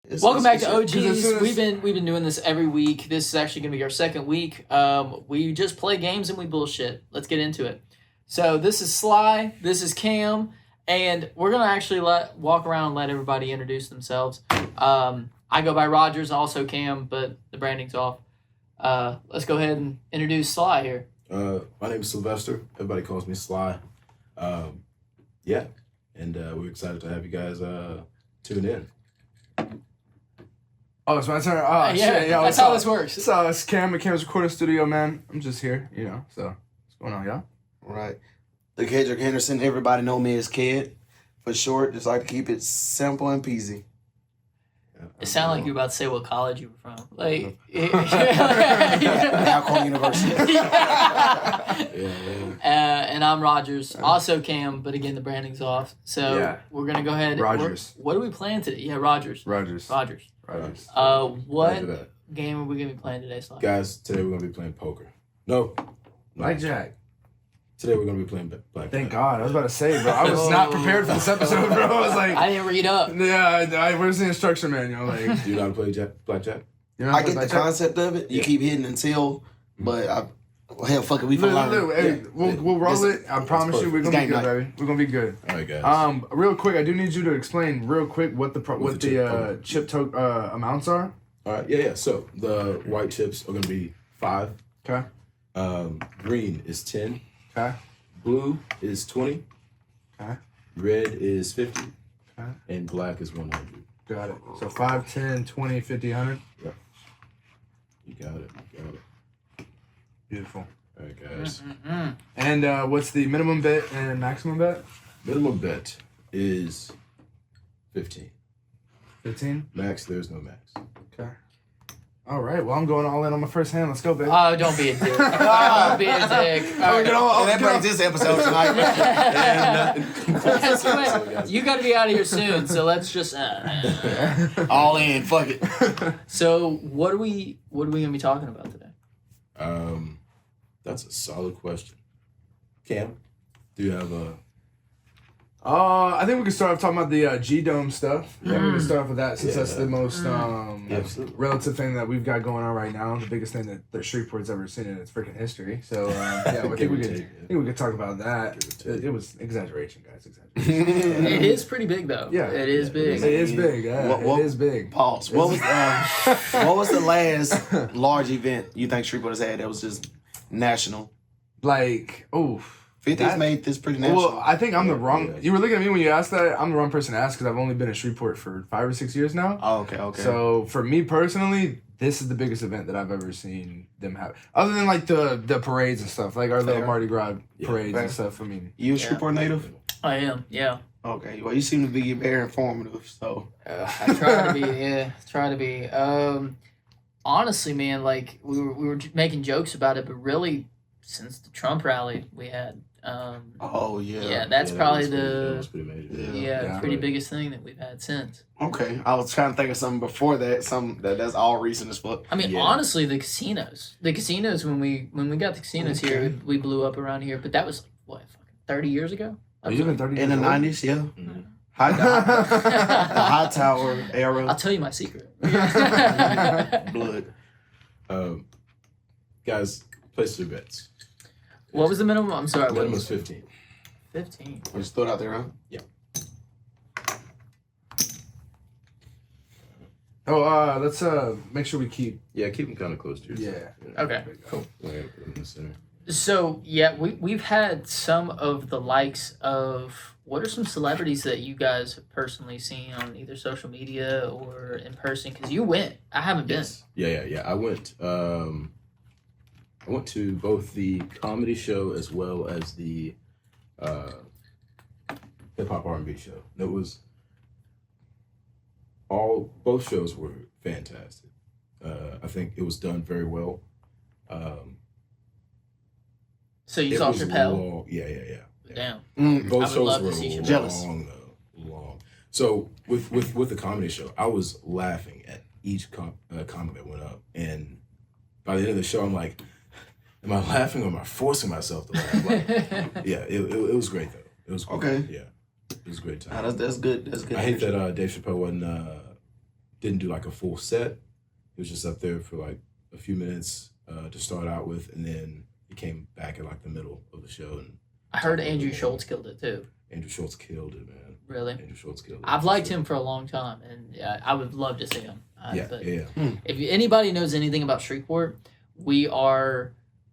Welcome back to OGs. We've been doing this every week. This is actually going to be our second week. We just play games and we bullshit. Let's get into it. So this is Sly. This is Cam, and we're gonna actually walk around and let everybody introduce themselves. I go by Rogers, also Cam, but the branding's off. Let's go ahead and introduce Sly here. My name is Sylvester. Everybody calls me Sly. Yeah, and we're excited to have you guys tune in. Oh, it's my turn. Oh, yeah, shit. Yeah, that's how this works. So it's Cam at Cam's Recording Studio, man. I'm just here, so what's going on, y'all? Right. The Kendrick Henderson, everybody know me as Kid. For short, just like to keep it simple and peasy. It sounded like you were about to say what college you were from. Like, Alcorn University. And I'm Rogers, also Cam, but again, the branding's off. So we're going to go ahead. Rogers. What are we playing today? Yeah, Rogers. What game are we going to be playing today, Sly? Guys, today we're going to be playing poker. No. Blackjack. Today we're going to be playing Blackjack. Thank God. I was about to say, bro. I was not prepared for this episode, bro. I was like... I didn't read up. Yeah, where's the instruction manual? Like, do you know how to play Blackjack? I get the concept of it. You keep hitting until... But, hell, fuck it. We can learn. Hey, we'll roll it. I promise you we're going to be good, baby. We're going to be good. All right, guys. Real quick, I do need you to explain real quick what the chip amounts are. All right, yeah. So the white chips are going to be 5. Okay. Green is 10. Okay. Blue is 20. Okay. Red is 50. Okay. And black is 100. Got it. So 5, 10, 20, 50, 100? Yep. You got it. Beautiful. All right, guys. And what's the minimum bet and maximum bet? Minimum bet is 15. 15? Max, there's no max. Okay. All right. Well, I'm going all in on my first hand. Let's go, baby. Oh, don't be a dick. Don't be a dick. And that brings this episode tonight. You got to be out of here soon, so let's just... all in. Fuck it. So, what are we going to be talking about today? That's a solid question. Cam, do you have a... I think we can start off talking about the G-Dome stuff. Yeah, we can start off with that since that's the most relative thing that we've got going on right now. The biggest thing that Shreveport's ever seen in its freaking history. So, I think we could talk about that. It was exaggeration, guys. Exaggeration. It is pretty big, though. Yeah. It is big. It is big. Yeah, it is big. Pause. What was the last large event you think Shreveport has had that was just national? Like, oof. 50's made this pretty national. Well, I think I'm the wrong... You were looking at me when you asked that. I'm the wrong person to ask because I've only been in Shreveport for 5 or 6 years now. Oh, okay. So, for me personally, this is the biggest event that I've ever seen them have. Other than, like, the parades and stuff. Like, our little Mardi Gras parades and stuff. I mean... You a Shreveport native? I am, yeah. Okay. Well, you seem to be very informative, so... I try to be, yeah. Try to be. Honestly, man, like, we were making jokes about it, but really, since the Trump rally we had... Yeah, that's probably that was pretty major. pretty biggest thing that we've had since. Okay, I was trying to think of something before that. That's all recent as fuck. I mean, honestly, the casinos when we got the casinos here, we blew up around here. But that was what, 30 years ago? Even 30 years in the old? 90s, yeah. Mm-hmm. The high tower era. I'll tell you my secret. Blood. Guys, place your bets. What was the minimum? I'm sorry. Minimum was 15. 15. I just throw it out there, huh? Yeah. Let's make sure we keep... Yeah, keep them kind of close to yourself. Yeah. Okay, cool. Put them in the center. So, yeah, we've had some of the likes of... What are some celebrities that you guys have personally seen on either social media or in person? Because you went. I haven't been. Yeah. I went to both the comedy show as well as the hip-hop R&B show. Both shows were fantastic. I think it was done very well. So you saw Chappelle? Yeah. Damn. Both shows were jealous. Long. So with the comedy show, I was laughing at each comic that went up, and by the end of the show, I'm like, am I laughing or am I forcing myself to laugh? Like, yeah, it was great though. It was great. Okay. Yeah, it was a great time. That's good. That's good. I hate that Dave Chappelle wasn't didn't do like a full set. He was just up there for like a few minutes to start out with, and then he came back in like the middle of the show. And I heard Andrew Schultz killed it too. Andrew Schultz killed it, man. Really? Andrew Schultz killed it. I've liked him for a long time, and I would love to see him. But yeah. If anybody knows anything about Shreveport, we are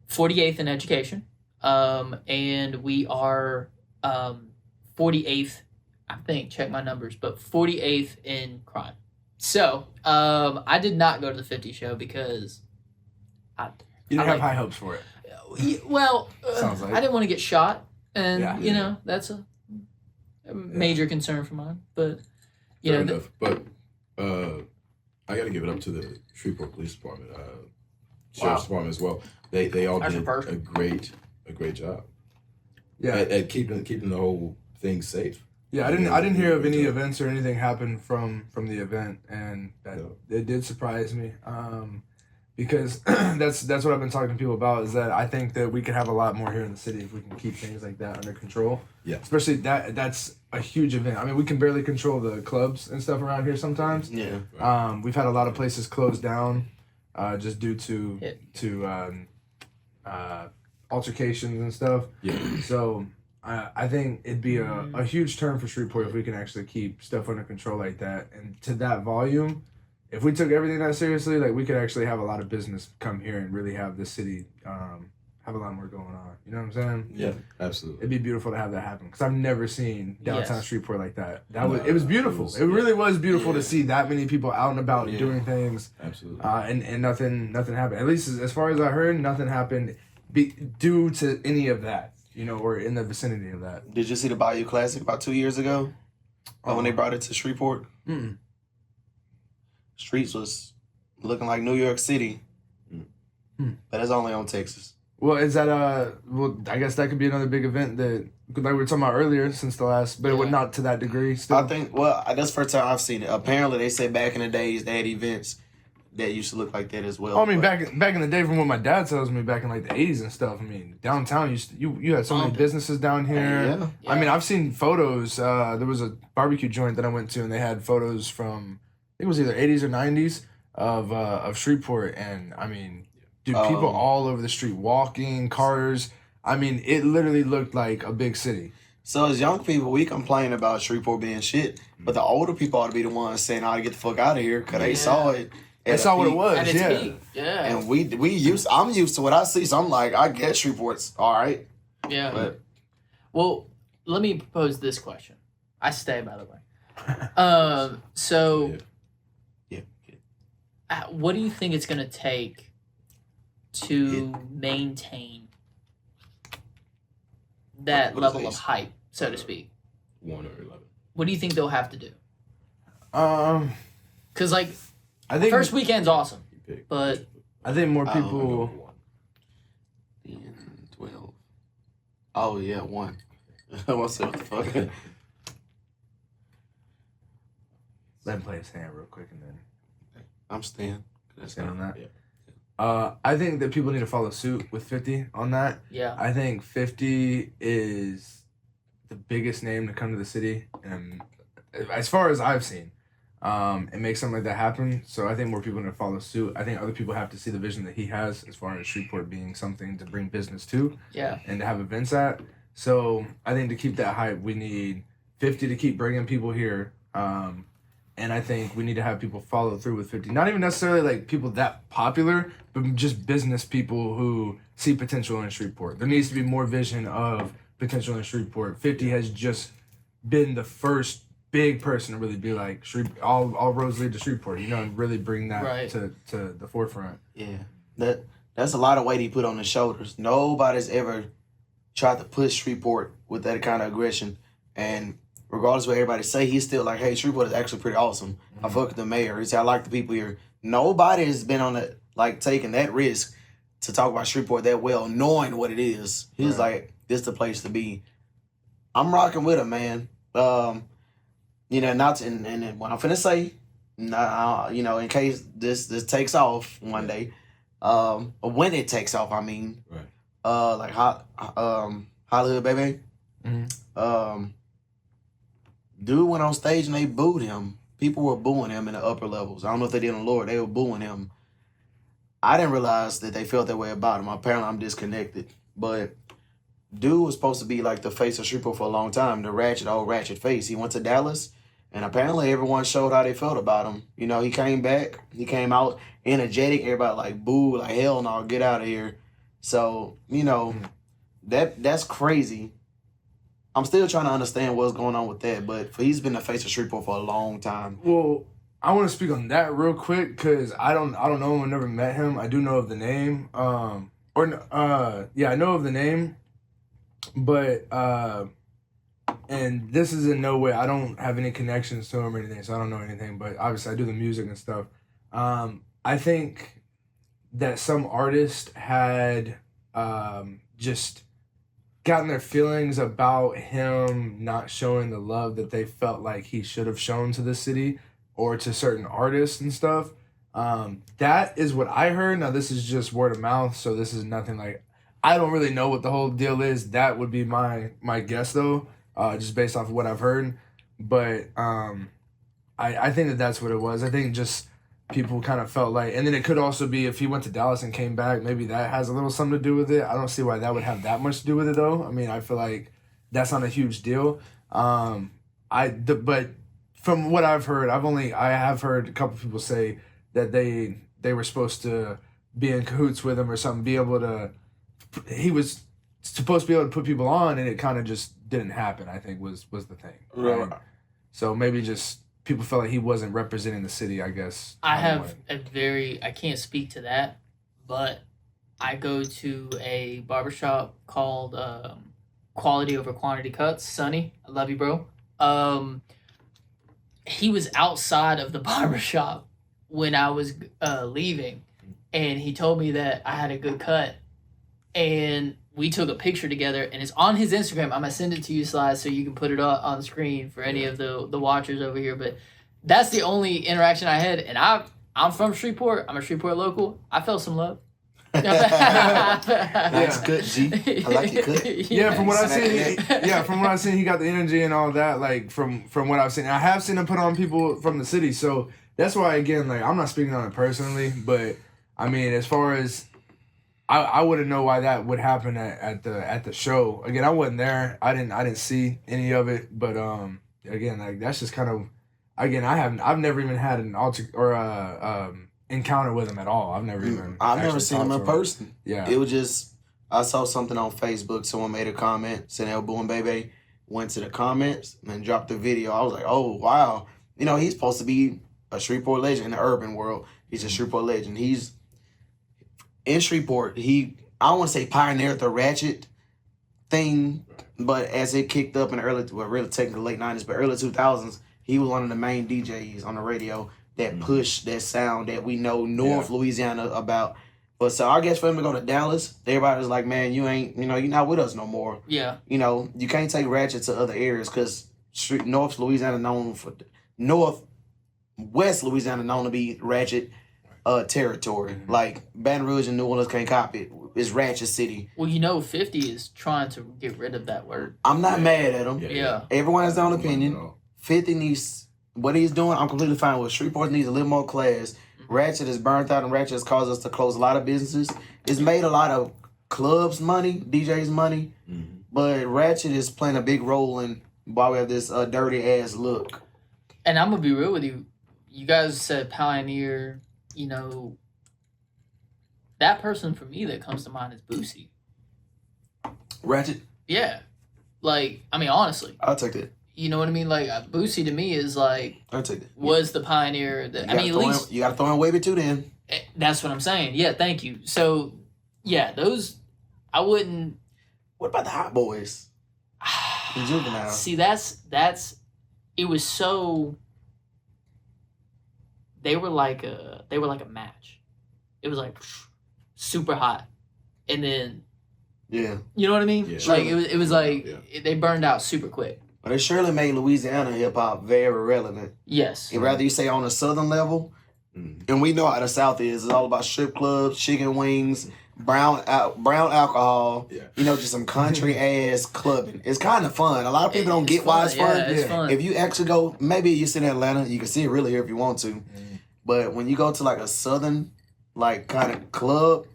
48th in education, and we are 48th, I think, check my numbers, but 48th in crime. So, I did not go to the 50 show because you didn't have high hopes for it. Well, Sounds like. I didn't want to get shot, and Yeah. That's a major concern for mine. But Fair enough. But I got to give it up to the Shreveport Police Department, Sheriff's Department as well. They all did a great job. Yeah, at keeping the whole thing safe. Yeah, I didn't hear of any events or anything happen from the event, and that it did surprise me. Because that's what I've been talking to people about, is that I think that we could have a lot more here in the city if we can keep things like that under control. Yeah. Especially that's a huge event. I mean, we can barely control the clubs and stuff around here sometimes. Yeah. We've had a lot of places closed down, just due to altercations and stuff. Yeah. So I think it'd be a huge turn for Shreveport if we can actually keep stuff under control like that, and to that volume. If we took everything that seriously, like, we could actually have a lot of business come here and really have this city have a lot more going on. You know what I'm saying? Yeah, absolutely. It'd be beautiful to have that happen, because I've never seen downtown Shreveport like that. It was beautiful. It really was beautiful to see that many people out and about doing things. Absolutely. And nothing happened. At least as far as I heard, nothing happened due to any of that, or in the vicinity of that. Did you see the Bayou Classic about 2 years ago? When they brought it to Shreveport? Mm-mm. Streets was looking like New York City. But it's only on Texas. Well, is that I guess that could be another big event that, like we were talking about earlier, since the last, but it would not to that degree still. I think, that's the first time I've seen it. Apparently, they said back in the days they had events that used to look like that as well. I mean, back in the day, from what my dad tells me, back in like the 80s and stuff, I mean, downtown, you had so many businesses down here. Yeah. I mean, I've seen photos. There was a barbecue joint that I went to, and they had photos from, I think it was either 80s or 90s of Shreveport, and I mean, dude, people all over the street walking, cars. I mean, it literally looked like a big city. So as young people, we complain about Shreveport being shit, but the older people ought to be the ones saying, "I to get the fuck out of here," because they saw it. They saw what it was. At its peak. Yeah. And I'm used to what I see, so I'm like, I guess Shreveport's all right. Yeah. But well, let me pose this question. I stay, by the way. So. What do you think it's going to take to maintain that level of hype, so to speak? 1 or 11. What do you think they'll have to do? Because, I think first weekend's awesome, but I think more people. 12. Oh yeah, 1. What's the fuck? Let him play his hand real quick, and then. I'm staying. Stand on that. Yeah. I think that people need to follow suit with 50 on that. Yeah. I think 50 is the biggest name to come to the city, and as far as I've seen, it makes something like that happen. So I think more people need to follow suit. I think other people have to see the vision that he has as far as Shreveport being something to bring business to. Yeah. And to have events at. So I think to keep that hype, we need 50 to keep bringing people here. And I think we need to have people follow through with 50. Not even necessarily like people that popular, but just business people who see potential in Shreveport. There needs to be more vision of potential in Shreveport. 50 has just been the first big person to really be like, all roads lead to Shreveport, and really bring that to the forefront. Yeah, that's a lot of weight he put on his shoulders. Nobody's ever tried to push Shreveport with that kind of aggression, and regardless of what everybody say, he's still like, hey, Shreveport is actually pretty awesome. Mm-hmm. I fuck with the mayor. He said, I like the people here. Nobody has been on it, taking that risk to talk about Shreveport that well, knowing what it is. He's like, this is the place to be. I'm rocking with him, man. And what I'm finna say, in case this takes off one day, when it takes off, I mean, Hollywood Baby, Mm-hmm. dude went on stage and they booed him people were booing him in the upper levels. I don't know if they did on the lower. They were booing him. I didn't realize that they felt that way about him. Apparently, I'm disconnected. But dude was supposed to be like the face of Shreveport for a long time, the old ratchet face. He went to Dallas, and apparently everyone showed how they felt about him. You know, he came back. He came out energetic. Everybody like, boo, like, hell no, get out of here. So, you know, that's crazy. I'm still trying to understand what's going on with that, but he's been the face of Shreveport for a long time. Well, I want to speak on that real quick because I don't know him. I never met him. I do know of the name. I know of the name, but and this is in no way. I don't have any connections to him or anything, so I don't know anything. But obviously, I do the music and stuff. I think that some artists had just gotten their feelings about him not showing the love that they felt like he should have shown to the city or to certain artists and stuff. That is what I heard. Now, this is just word of mouth, so this is nothing like... I don't really know what the whole deal is. That would be my guess, though, just based off of what I've heard. But I think that that's what it was. I think just people kind of felt like... And then it could also be if he went to Dallas and came back, maybe that has a little something to do with it. I don't see why that would have that much to do with it, though. I mean, I feel like that's not a huge deal. But from what I've heard, I have heard a couple people say that they were supposed to be in cahoots with him or something, he was supposed to be able to put people on, and it kind of just didn't happen, I think was the thing. Right? So maybe just people felt like he wasn't representing the city, I guess. I can't speak to that, but I go to a barbershop called Quality Over Quantity Cuts. Sonny, I love you, bro. He was outside of the barbershop when I was leaving, and he told me that I had a good cut, and we took a picture together, and it's on his Instagram. I'm gonna send it to you, Sly, so you can put it on the screen for any of the watchers over here. But that's the only interaction I had, and I'm from Shreveport. I'm a Shreveport local. I felt some love. That's good, G. I like it good. Yeah, from what I've seen, he got the energy and all that. Like from what I've seen, I have seen him put on people from the city, so that's why again, like I'm not speaking on it personally, but I mean, as far as I wouldn't know why that would happen at the show. Again, I wasn't there. I didn't see any of it, but again, like that's just kind of I've never even had an encounter with him at all. I've never seen him in person. Yeah. It was just, I saw something on Facebook. Someone made a comment saying El Boo and Bebe, went to the comments and dropped the video. I was like, oh, wow. You know, he's supposed to be a Shreveport legend in the urban world. He's a Shreveport legend. He's in Shreveport. I don't want to say pioneered the ratchet thing, but as it kicked up in the really technically late 90s, but early 2000s, he was one of the main DJs on the radio that pushed that sound that we know North Louisiana about. But so I guess for him to go to Dallas, everybody was like, man, you're not with us no more. Yeah. You know, you can't take ratchet to other areas because North Louisiana West Louisiana known to be ratchet territory. Mm-hmm. Like Baton Rouge and New Orleans can't copy it. It's ratchet city. Well, 50 is trying to get rid of that word. I'm not mad at him. Yeah. Everyone has their own opinion. 50 needs... What he's doing, I'm completely fine with. Shreveport needs a little more class. Ratchet is burnt out, and Ratchet has caused us to close a lot of businesses. It's made a lot of clubs money, DJs money, but Ratchet is playing a big role in why we have this dirty ass look. And I'm gonna be real with you. You guys said pioneer. You know, that person for me that comes to mind is Boosie. Ratchet. Yeah, like I mean, honestly, I'll take that. You know what I mean? Like Boosie to me is like was the pioneer. That, I mean, at least you got to throw in Wavy too. Then that's what I'm saying. Yeah, thank you. So yeah, those I wouldn't. What about the Hot Boys? The Juvenile. See, that's it was so. They were like a match. It was like super hot, and then you know what I mean? Yeah. Like it was like they burned out super quick. But it surely made Louisiana hip-hop very relevant. Yes. And rather you say on a southern level, and we know how the South is. It's all about strip clubs, chicken wings, brown alcohol. Yeah. You know, just some country ass clubbing. It's kind of fun. A lot of people don't get why it's fun. Yeah, it's fun. If you actually go, maybe you're in Atlanta, you can see it really here if you want to. But when you go to like a southern, like kind of club,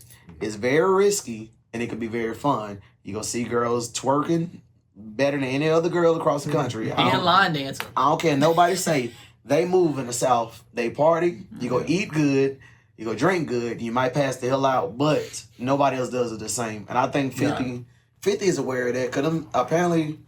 it's very risky and it can be very fun. You go see girls twerking better than any other girl across the country. And line dancing. I don't care. Nobody say they move in the South. They party. You go eat good. You go drink good. You might pass the hell out, but nobody else does it the same. And I think 50 is aware of that because apparently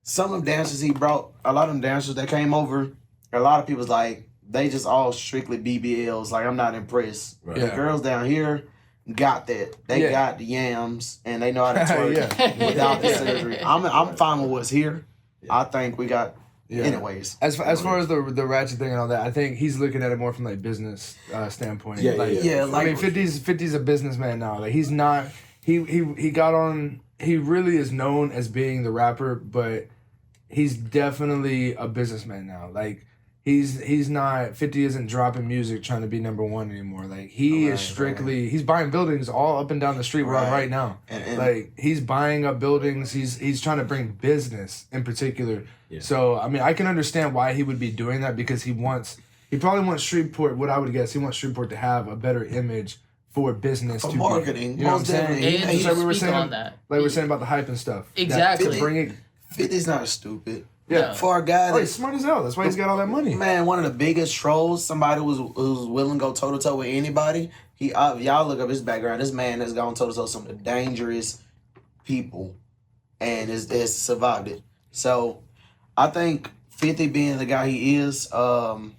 some of them dancers he brought, a lot of them dancers that came over, a lot of people's like, they just all strictly BBLs. Like, I'm not impressed. Right. The girls down here got that. They got the yams and they know how to twerk without the surgery. I'm fine with what's here. I think we got anyways. As far as the ratchet thing and all that, I think he's looking at it more from like business standpoint. Like, I mean, 50's a businessman now. Like he's not he got on. He really is known as being the rapper, but he's definitely a businessman now. Like. He's not 50 isn't dropping music trying to be number one anymore. Like he is strictly he's buying buildings all up and down the street right now. And like he's buying up buildings. He's trying to bring business in particular. Yeah. So I mean I can understand why he would be doing that because he probably wants Shreveport. What I would guess he wants Shreveport to have a better image for business for marketing. You know what I'm saying? And just like we were saying on that. Like we were saying about the hype and stuff. Exactly. To bring it. 50's not stupid. Yeah, for a guy he's smart as hell. That's why he's got all that money. Man, one of the biggest trolls. Somebody who's willing to go toe to toe with anybody. Y'all look up his background. This man has gone toe to toe with some of the dangerous people, and has survived it. So, I think 50 being the guy he is, I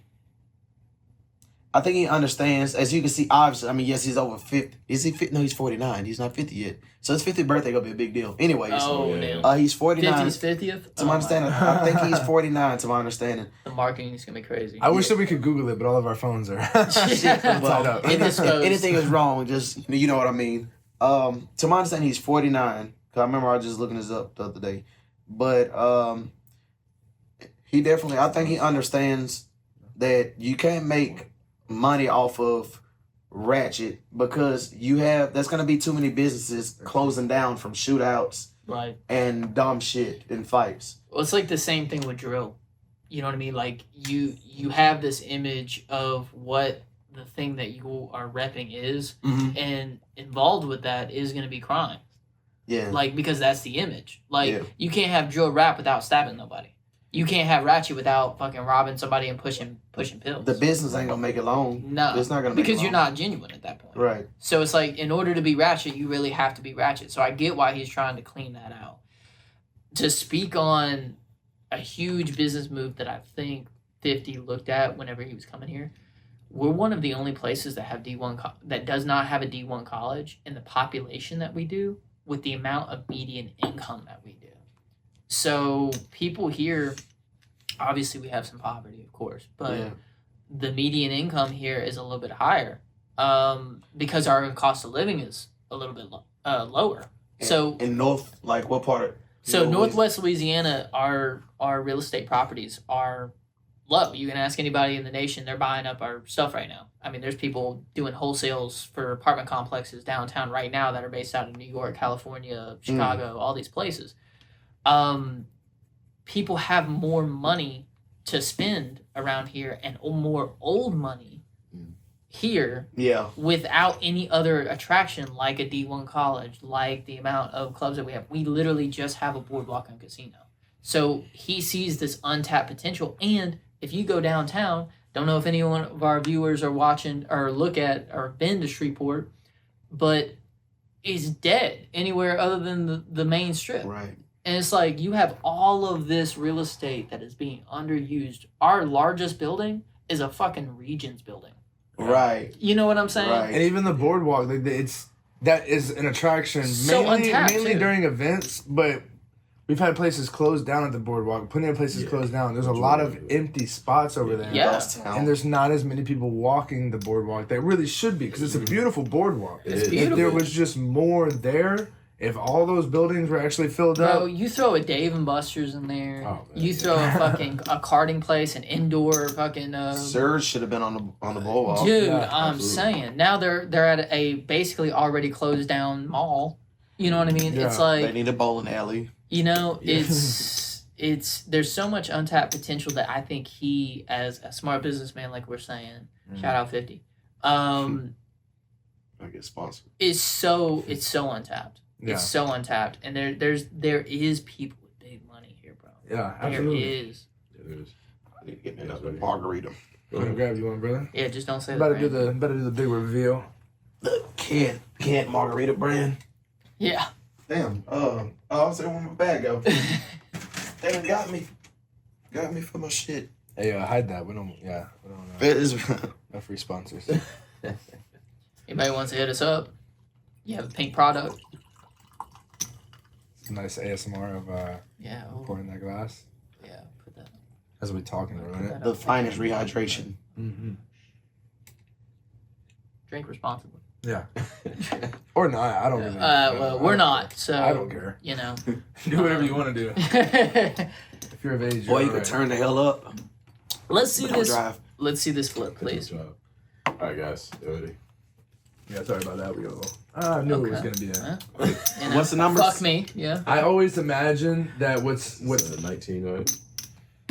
think he understands. As you can see, obviously, I mean, yes, he's over 50. Is he 50? No, he's 49. He's not 50 yet. So his 50th birthday gonna be a big deal. Anyways, he's 49. 50's 50th? To my understanding, I think he's 49. To my understanding, the marketing is gonna be crazy. I wish that we could Google it, but all of our phones are tied up. If anything is wrong, just you know what I mean. To my understanding, he's 49. Cause I remember I was just looking this up the other day, but he definitely. I think he understands that you can't make money off of ratchet because that's gonna be too many businesses closing down from shootouts and dumb shit and fights. Well, it's like the same thing with drill. You know what I mean? Like you have this image of what the thing that you are repping is, and involved with that is gonna be crime. Yeah. Like because that's the image. Like you can't have drill rap without stabbing nobody. You can't have ratchet without fucking robbing somebody and pushing pills. The business ain't gonna make it long. No, it's not gonna make because it you're not genuine at that point. Right. So it's like in order to be ratchet, you really have to be ratchet. So I get why he's trying to clean that out. To speak on a huge business move that I think 50 looked at whenever he was coming here, we're one of the only places that have that does not have a D1 college in the population that we do, with the amount of median income that we do. So people here, obviously we have some poverty, of course, but the median income here is a little bit higher because our cost of living is a little bit lower. So in North, like what part? So Northwest Louisiana, our real estate properties are low. You can ask anybody in the nation, they're buying up our stuff right now. I mean, there's people doing wholesales for apartment complexes downtown right now that are based out of New York, California, Chicago, all these places. People have more money to spend around here and more old money here without any other attraction like a D1 college, like the amount of clubs that we have. We literally just have a boardwalk and casino. So he sees this untapped potential. And if you go downtown, don't know if any one of our viewers are watching or look at or been to Shreveport, but is dead anywhere other than the main strip. Right. And it's like you have all of this real estate that is being underused. Our largest building is a fucking Regions building. Right. You know what I'm saying? Right. And even the boardwalk, that is an attraction mainly during events, but we've had places closed down at the boardwalk, plenty of places closed down. There's a lot of empty spots over there. Yeah. And there's not as many people walking the boardwalk. There really should be because it's a beautiful boardwalk. It's beautiful. If there was just more there, if all those buildings were actually filled Bro, up, you throw a Dave and Buster's in there. Oh, man, you yeah. throw a karting place, an indoor fucking. Surge should have been on the boardwalk. Dude, Yeah, I'm saying now they're at a basically already closed down mall. You know what I mean? Yeah. It's like They need a bowling alley. Yeah. Yeah. it's there's so much untapped potential that I think he, as a smart businessman, like we're saying, shout out 50, I get sponsored. it's so untapped. Yeah. It's so untapped, and there is people with big money here, bro. yeah, absolutely. There is. Yeah, there's. I need to get me another margarita. I'm gonna grab you one, brother. Yeah, just don't say Better that. do the big reveal. The can't margarita brand. Yeah. Damn. I was saying where my bag go. They done got me. Got me for my shit. Hey, hide that. We don't. It is. No free sponsors. Anybody wants to hit us up? You have a pink product. Some nice ASMR of Yeah. pouring that glass Yeah. Put that. as we talking about it. The finest rehydration. Mm-hmm. Drink responsibly. Yeah. Or not. I don't really. Well, we're not, so I don't care. You know. Do whatever you want to do. If you're of age, Boy, you're you all can right. turn the hell up. Let's see Don't this. drive. Let's see this flip, please. Good job. All right, guys. You ready? Yeah, sorry about that. We got a little. I knew it was Okay. gonna be that. Huh? You know, What's the numbers? Fuck me. Yeah. I always imagine that what's 19, right?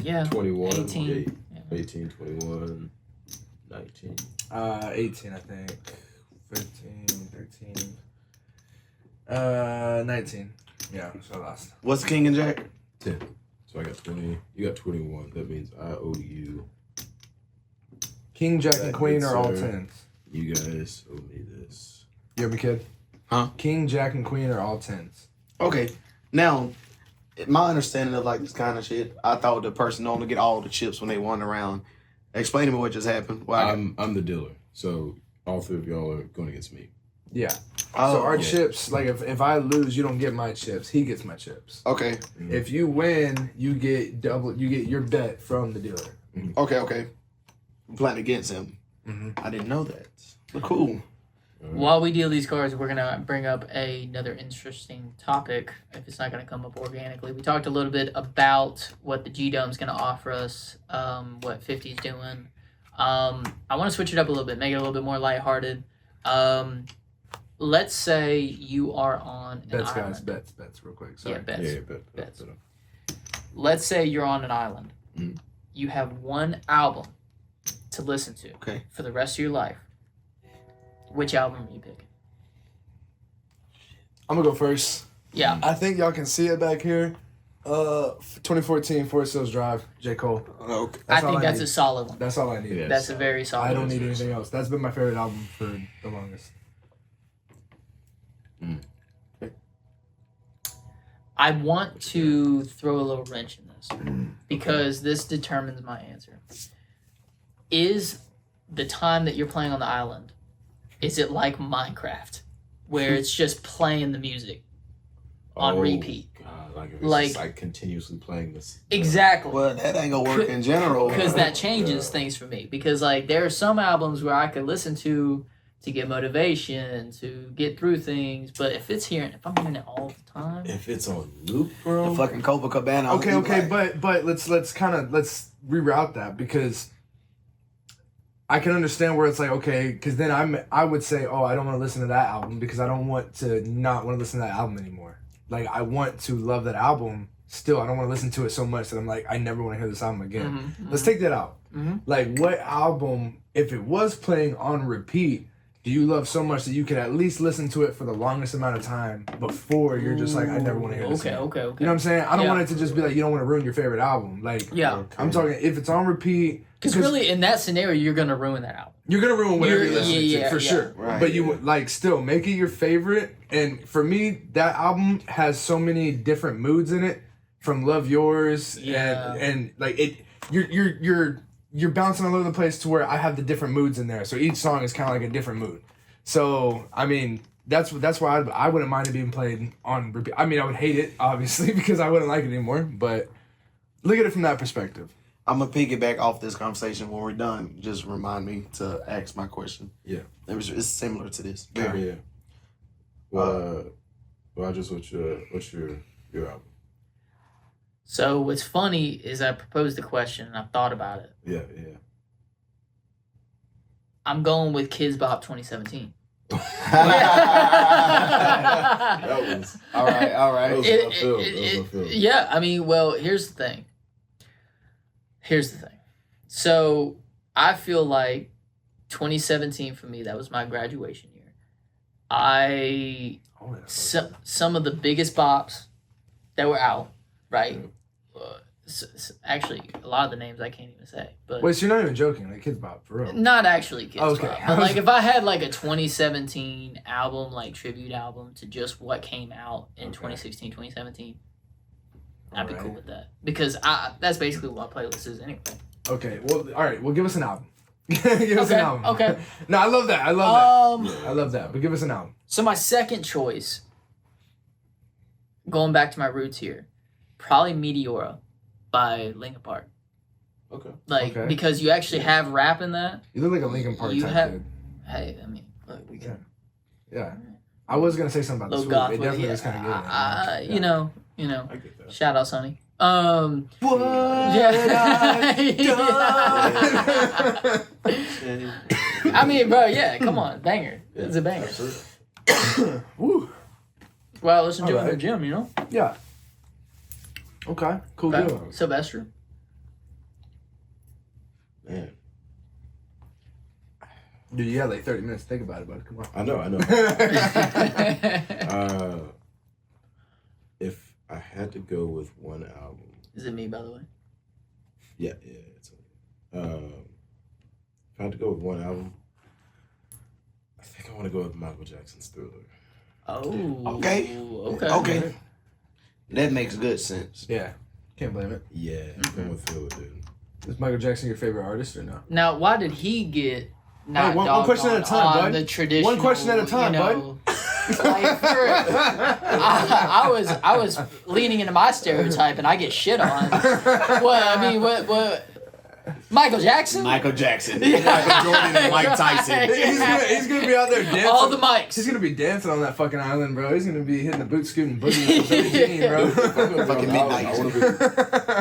Yeah. 21, 18. 18, 21, 19. 18, I think. 15, 13. 19. Yeah, so I lost. What's King and Jack? 10. So I got 20. You got 21. That means I owe you. King, Jack, That and Queen good, are all sir. 10s. You guys owe me this. You hear me, kid? Huh? King, Jack, and Queen are all 10s. Okay. Now, my understanding of like this kind of shit, I thought the person only get all the chips when they won the round. Explain to me what just happened. Why? I'm the dealer. So all three of y'all are going against me. Yeah. Oh, So our yeah. chips, like if I lose, you don't get my chips. He gets my chips. Okay. If you win, you get double. You get your bet from the dealer. Okay. I'm playing against him. Mm-hmm. I didn't know that. But cool. While we deal these cards, we're gonna bring up another interesting topic. If it's not gonna come up organically, we talked a little bit about what the G Dome's gonna offer us. What 50's doing. I want to switch it up a little bit, make it a little bit more lighthearted. Let's say you are on an Bets, island. guys. Bets, real quick. Sorry. Yeah, bets. Yeah, Bets. Let's say you're on an island. Mhm. You have one album to listen to Okay. for the rest of your life. Which album are you picking? I'm gonna go first. Yeah. I think y'all can see it back here. 2014 Forest Hills Drive, J. Cole. Okay. I all think that's need. a solid one. That's all I need. Yeah. That's a very solid I don't one. need anything else. That's been my favorite album for the longest. I want to throw a little wrench in this because this determines my answer. Is the time that you're playing on the island, is it like Minecraft where it's just playing the music on repeat? God, like if it's Like- just like continuously playing this. Exactly. Well, that ain't gonna work in general. Because that changes things for me. Because like there are some albums where I could listen to get motivation, to get through things, but if I'm hearing it all the time, If it's on loop, bro. The fucking Copacabana. Okay, but let's reroute that because I can understand where it's like okay, because then I would say I don't want to listen to that album because I don't want to not want to listen to that album anymore. Like I want to love that album still. I don't want to listen to it so much that I'm like I never want to hear this album again. Let's take that out. Like what album, if it was playing on repeat, do you love so much that you could at least listen to it for the longest amount of time before you're just like I never want to hear this again. Okay. You know what I'm saying? I don't want it to just be like you don't want to ruin your favorite album. Like Yeah. I'm talking if it's on repeat. Because really, in that scenario, you're gonna ruin that album. You're gonna ruin whatever You're- you're listening yeah, to for yeah. sure. Right, But you yeah. would like still make it your favorite. And for me, that album has so many different moods in it. From Love Yours Yeah. and like it, you're bouncing all over the place to where I have the different moods in there. So each song is kind of like a different mood. So I mean. That's why I wouldn't mind it being played on repeat. I mean, I would hate it, obviously, because I wouldn't like it anymore. But look at it from that perspective. I'm gonna piggyback off this conversation when we're done. Just remind me to ask my question. Yeah. It's similar to this. Yeah. Well, Rogers, what's your album? So what's funny is I proposed the question and I've thought about it. Yeah. I'm going with Kids Bop 2017. That was All right. that was left field. That was left field. Yeah, I mean, well, here's the thing. So I feel like 2017 for me, that was my graduation year. Some of the biggest bops that were out, right? Actually, a lot of the names I can't even say. But Wait, so you're not even joking? Like Kids Bop, for real? not actually Kids Okay. Bop. But like if I had like a 2017 album, like tribute album to just what came out in 2016, 2017, I'd be cool with that. Because that's basically what my playlist is anyway. Okay, well, all right. Well, give us an album. Give us an album. Okay. No, I love that. I love that. I love that. But give us an album. So my second choice, going back to my roots here, probably Meteora by Linkin Park. Okay. Because you actually have rap in that. You look like a Linkin Park type dude. Hey, I mean, look, we can. Yeah. I was gonna say something about the Low swoop. It definitely was kind of good. You know. I get that. Shout out, Sonny. What I mean, bro, yeah, come on, banger. It's a banger. Woo. Well, I listen to it in the Alright. gym, you know. Yeah. Okay. Cool deal. Sylvester. Man, Dude, you had like 30 minutes to think about it, bud. Come on. I know. If I had to go with one album, Is it me, by the way? yeah. It's if I had to go with one album, I think I want to go with Michael Jackson's Thriller. Oh. Okay. That makes good sense. Yeah. Can't blame it. Yeah, I'm going with Thriller, dude. Is Michael Jackson your favorite artist or no? Now, why did he get not one question at a time, bud. The traditional, One question at a time, bud. Like, I was leaning into my stereotype and I get shit on. What? Michael Jackson? Michael Jackson. Michael Jordan and Mike Tyson. He's gonna be out there dancing. All the mics. He's gonna be dancing on that fucking island, bro. He's gonna be hitting the boot scoot and boogie with Billie Jean, bro. Fucking midnight.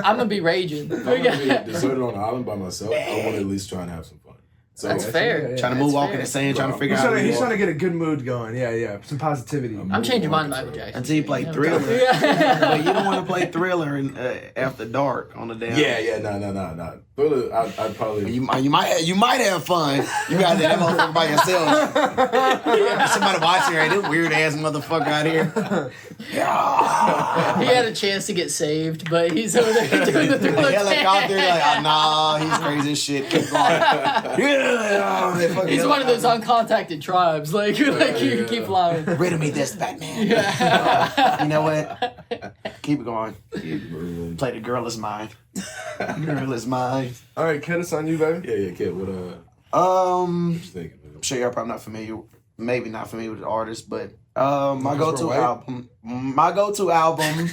I'm gonna be raging. If I'm gonna be deserted on an island by myself, I want to at least try and have some fun. So That's fair. Yeah. Trying to move walk in the sand, trying to figure out. He's trying to get a good mood going. Yeah. Some positivity. I'm changing mine to Michael Jackson. Until you play Thriller. But you don't want to play Thriller after dark on the damn. Yeah, no. Thriller, I'd probably. You might have fun. You got that motherfucker by yourself. Somebody watching, right? This weird ass motherfucker out here. He had a chance to get saved, but he's over there doing the Thriller The helicopter, dance. like, oh, nah, he's crazy as shit. Keep going. He's one of those uncontacted tribes. Like you keep flying. Rid of me, this Batman. Yeah. You know what? Keep it going. Keep moving. Play the girl is mine. Girl is mine. All right, Kid, it's on you, baby. Yeah, kid. What you thinking, man? I'm sure y'all probably not familiar, maybe not familiar with the artist, but my go-to album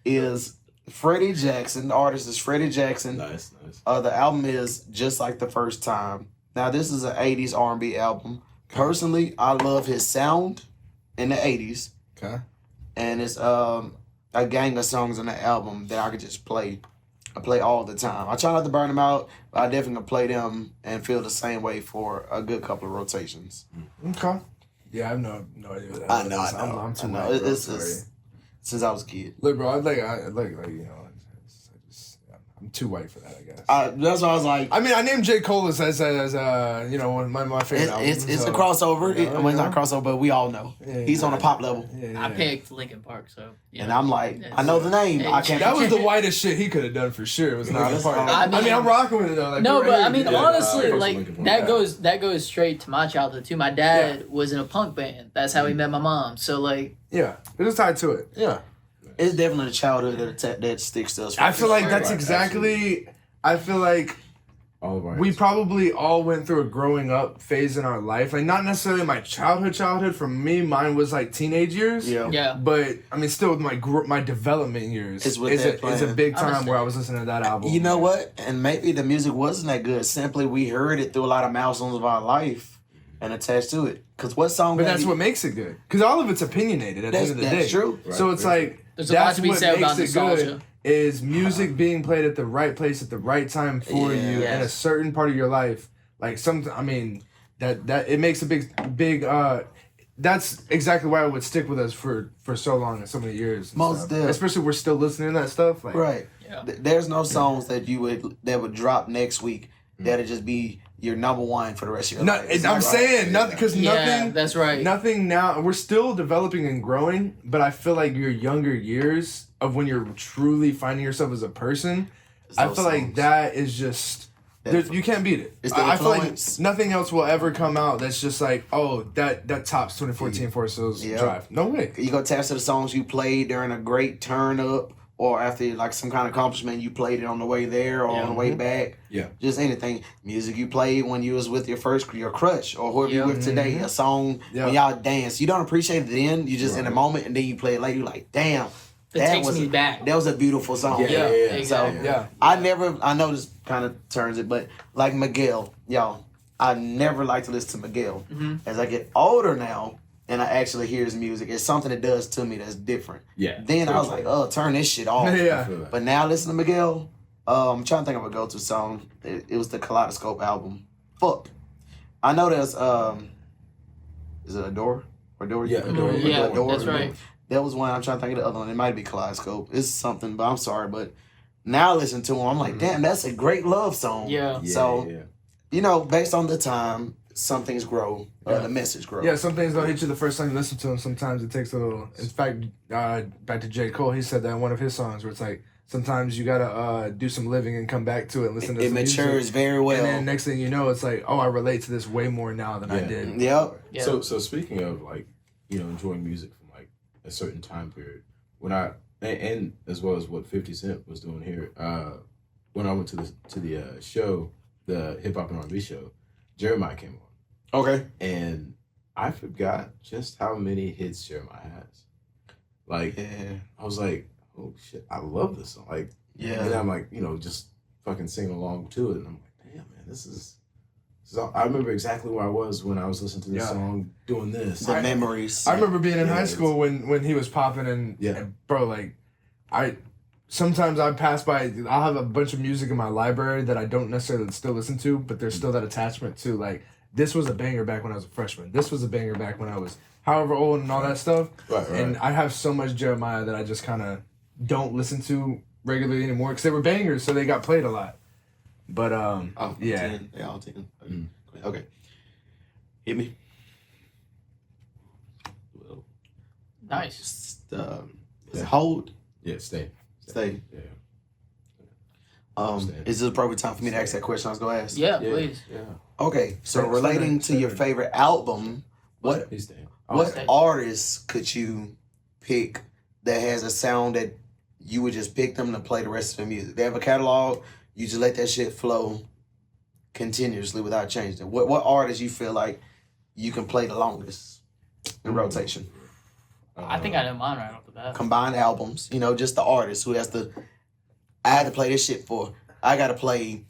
is Freddie Jackson. The artist is Freddie Jackson. Nice. The album is Just Like the First Time. Now, this is an 80s R&B album. Personally, I love his sound in the 80s. Okay. And it's a gang of songs on the album that I could just play. I play all the time. I try not to burn them out, but I definitely play them and feel the same way for a good couple of rotations. Okay. Yeah, I have no idea what that I is. know. I'm too I know. white, bro. It's Sorry. since I was a kid. Look, bro, I'm too white for that, I guess. That's why I was like, I mean, I named J. Cole as one of my favorite albums. it's so. a crossover. Yeah, It's not a crossover, but we all know. Yeah, He's on a pop level. Yeah. I picked Linkin Park, so And I'm like, I know the name. I can't. That was the whitest shit he could have done for sure. It was not a part. I mean, I'm rocking with it though. Like, no, right but here. I mean, Yeah, honestly, I like Linkin Park. that goes straight to my childhood too. My dad was in a punk band. That's how he met my mom. So like, Yeah, it was tied to it. Yeah. It's definitely the childhood that sticks to us. I feel like that's Right, exactly. I feel like All of our we probably all went through a growing up phase in our life. Like not necessarily my childhood. For me, mine was like teenage years. yeah. But I mean, still with my development years, It's with is that a plan. big time Understand. where I was listening to that album. You know what? And maybe the music wasn't that good. Simply, we heard it through a lot of milestones of our life. and attached to it. Because what song? But that's what makes it good. Because all of it's opinionated at the end of the day. That's true. So Right, it's right. like There's a lot that's to be what said about makes it nostalgia. good. Is music being played at the right place at the right time for you in a Yes. certain part of your life? Like that it makes a big. That's exactly why it would stick with us for so long and so many years. And Most stuff. definitely. Especially we're still listening to that stuff. Like, Right. Yeah. There's no songs that would drop next week that'd just be your number one for the rest of your life. It's I'm not saying right. nothing because Yeah, nothing. that's right. Nothing now. We're still developing and growing, but I feel like your younger years of when you're truly finding yourself as a person, I those feel like songs. that is just. You can't beat it. It's the I feel like influence. nothing else will ever come out that's just like, oh, that tops 2014 Forest Hills Yeah. Drive. No way. You go attach to the songs you played during a great turn up or after like some kind of accomplishment you played it on the way there or on the way back. Yeah. Just anything. Music you played when you was with your crush or whoever you Yeah. with today. A song when y'all dance. You don't appreciate it then. You just in the moment and then you play it later. You're like, damn. It takes me back. That was a beautiful song. Yeah, exactly. Yeah. I know this kind of turns it, but like Miguel, y'all, I never like to listen to Miguel. As I get older now and I actually hear his music, it's something it does to me that's different. Yeah. Then I was like, oh, turn this shit off. Yeah. But now listen to Miguel. I'm trying to think of a go-to song. It was the Kaleidoscope album. Fuck. I know there's is it Adore? Adore? Yeah, Adore. Yeah, Adore. that's right. That was one. I'm trying to think of the other one. It might be Kaleidoscope. It's something, but I'm sorry. But now I listen to him, I'm like, damn, that's a great love song. Yeah. So, you know, based on the time, some things grow. The message grows. Yeah, some things don't hit you the first time you listen to them. Sometimes it takes a little. In fact, back to J. Cole, he said that in one of his songs where it's like, sometimes you gotta do some living and come back to it and listen to It some matures music. very well. And then next thing you know, it's like, oh, I relate to this way more now than I did. Yep. Yeah. So speaking of like, enjoying music from like a certain time period, when I and as well as what 50 Cent was doing here, when I went to the show, the hip hop and R&B show, Jeremiah came on. Okay. And I forgot just how many hits Jeremiah has. Like, I was like, oh shit, I love this song. Like, and I'm like, just fucking singing along to it. And I'm like, damn, man, this is I remember exactly where I was when I was listening to this song, doing this. The memories. I remember being in high school when he was popping and bro, like, sometimes I pass by, I'll have a bunch of music in my library that I don't necessarily still listen to, but there's still that attachment to, like, this was a banger back when I was a freshman. This was a banger back when I was however old and all that stuff. Right. And I have so much Jeremiah that I just kind of don't listen to regularly anymore because they were bangers, so they got played a lot. But, yeah. 10. Yeah, I'll take them. Okay. Hit me. Well, Nice. is it hold? Yeah, stay. Stay. Yeah. Is this the appropriate time for me to ask that question I was going to ask? Yeah, please. Yeah. Okay, so relating to your favorite album, what He's staying. artist could you pick that has a sound that you would just pick them to play the rest of the music? They have a catalog, you just let that shit flow continuously without changing it. What artist you feel like you can play the longest in rotation? I think I know mine right off the bat. Combined albums, just the artist who has to. I had to play this shit I got to play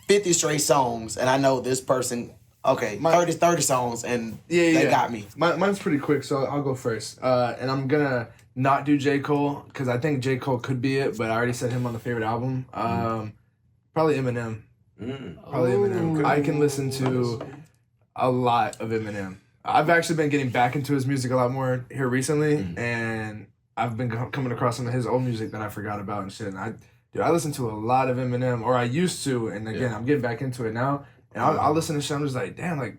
50 straight songs, and I know this person. Okay, 30 songs, and they got me. Mine's pretty quick, so I'll go first. And I'm gonna not do J. Cole because I think J. Cole could be it, but I already said him on the favorite album. Probably Eminem. Probably Eminem. I can listen to a lot of Eminem. I've actually been getting back into his music a lot more here recently, and I've been coming across some of his old music that I forgot about and shit. And I listen to a lot of Eminem, or I used to, and again, I'm getting back into it now. And I'll listen to shit, I'm just like, damn, like,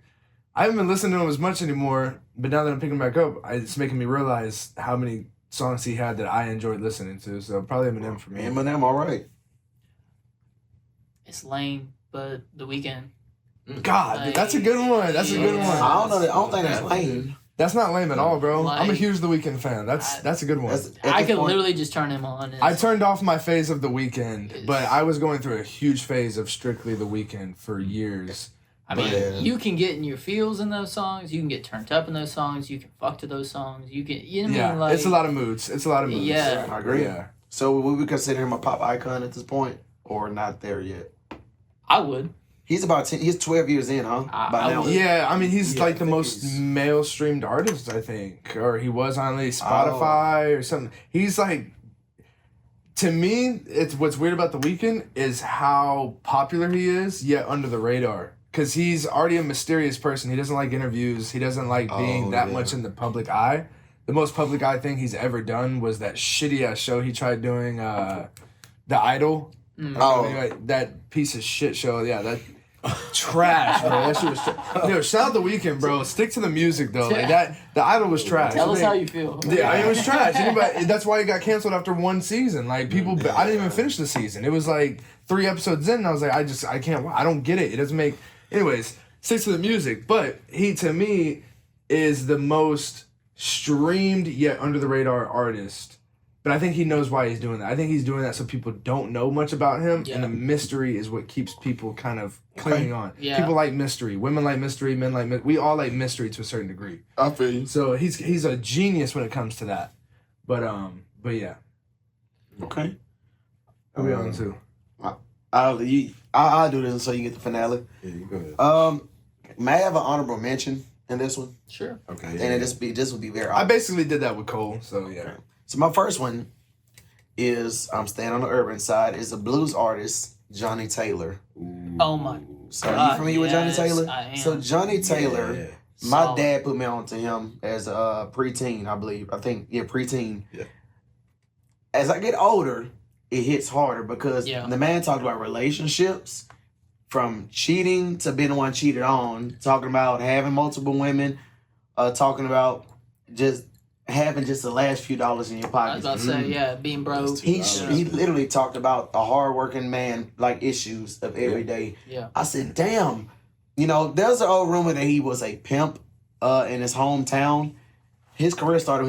I haven't been listening to him as much anymore, but now that I'm picking back up, it's making me realize how many songs he had that I enjoyed listening to. So probably Eminem for me. Eminem, all right. It's lame, but The Weeknd. God, that's a good one. That's a good one. I don't know. I don't think that's lame. That's not lame at all, bro. I'm a Like- huge The Weeknd fan. That's a good one. I could literally just turn him on. I turned off my phase of The Weeknd, but I was going through a huge phase of strictly The Weeknd for years. I mean, you can get in your feels in those songs. You can get turned up in those songs. You can fuck to those songs. You can, you know what I mean? Like, it's a lot of moods. Yeah. I agree. Yeah. So would we consider him a pop icon at this point, or not there yet? I would. He's about 10. He's 12 years in, huh? By now. Yeah, I mean, he's like the most male streamed artist, I think, or he was on like Spotify or something. He's like, to me, it's what's weird about The Weeknd is how popular he is, yet under the radar. Because he's already a mysterious person. He doesn't like interviews. He doesn't like being that much in the public eye. The most public eye thing he's ever done was that shitty ass show he tried doing, The Idol. That piece of shit show. Yeah, that trash, bro. That shit was trash. Shout out The Weeknd, bro. Stick to the music though. Like that, The Idol was trash. Tell us how you feel. Yeah, it was trash. That's why it got canceled after one season. Like people, I didn't even finish the season. It was like 3 episodes in, and I was like, I can't. I don't get it. It doesn't make. Anyways, stick to the music. But he, to me, is the most streamed yet under the radar artist. But I think he knows why he's doing that. I think he's doing that so people don't know much about him, and the mystery is what keeps people kind of clinging on. Yeah. People like mystery. Women like mystery. Men like we all like mystery to a certain degree. I feel you. So he's a genius when it comes to that. But yeah. Okay. Who we on to? I'll do this so you get the finale. Yeah, you go ahead. May I have an honorable mention in this one? Sure. Okay. And this would be very obvious. I basically did that with Cole, so yeah. Okay. So my first one is I'm staying on the urban side. Is a blues artist, Johnny Taylor. Oh my! So are you familiar with Johnny Taylor? I am. So Johnny Taylor, my dad put me on to him as a preteen, I believe. I think preteen. Yeah. As I get older, it hits harder because the man talked about relationships, from cheating to being the one cheated on, talking about having multiple women, talking about just having just the last few dollars in your pocket. I was about to say, being broke. He literally talked about a hardworking man, like issues of every day. Yeah. I said, damn, there's an old rumor that he was a pimp in his hometown. His career started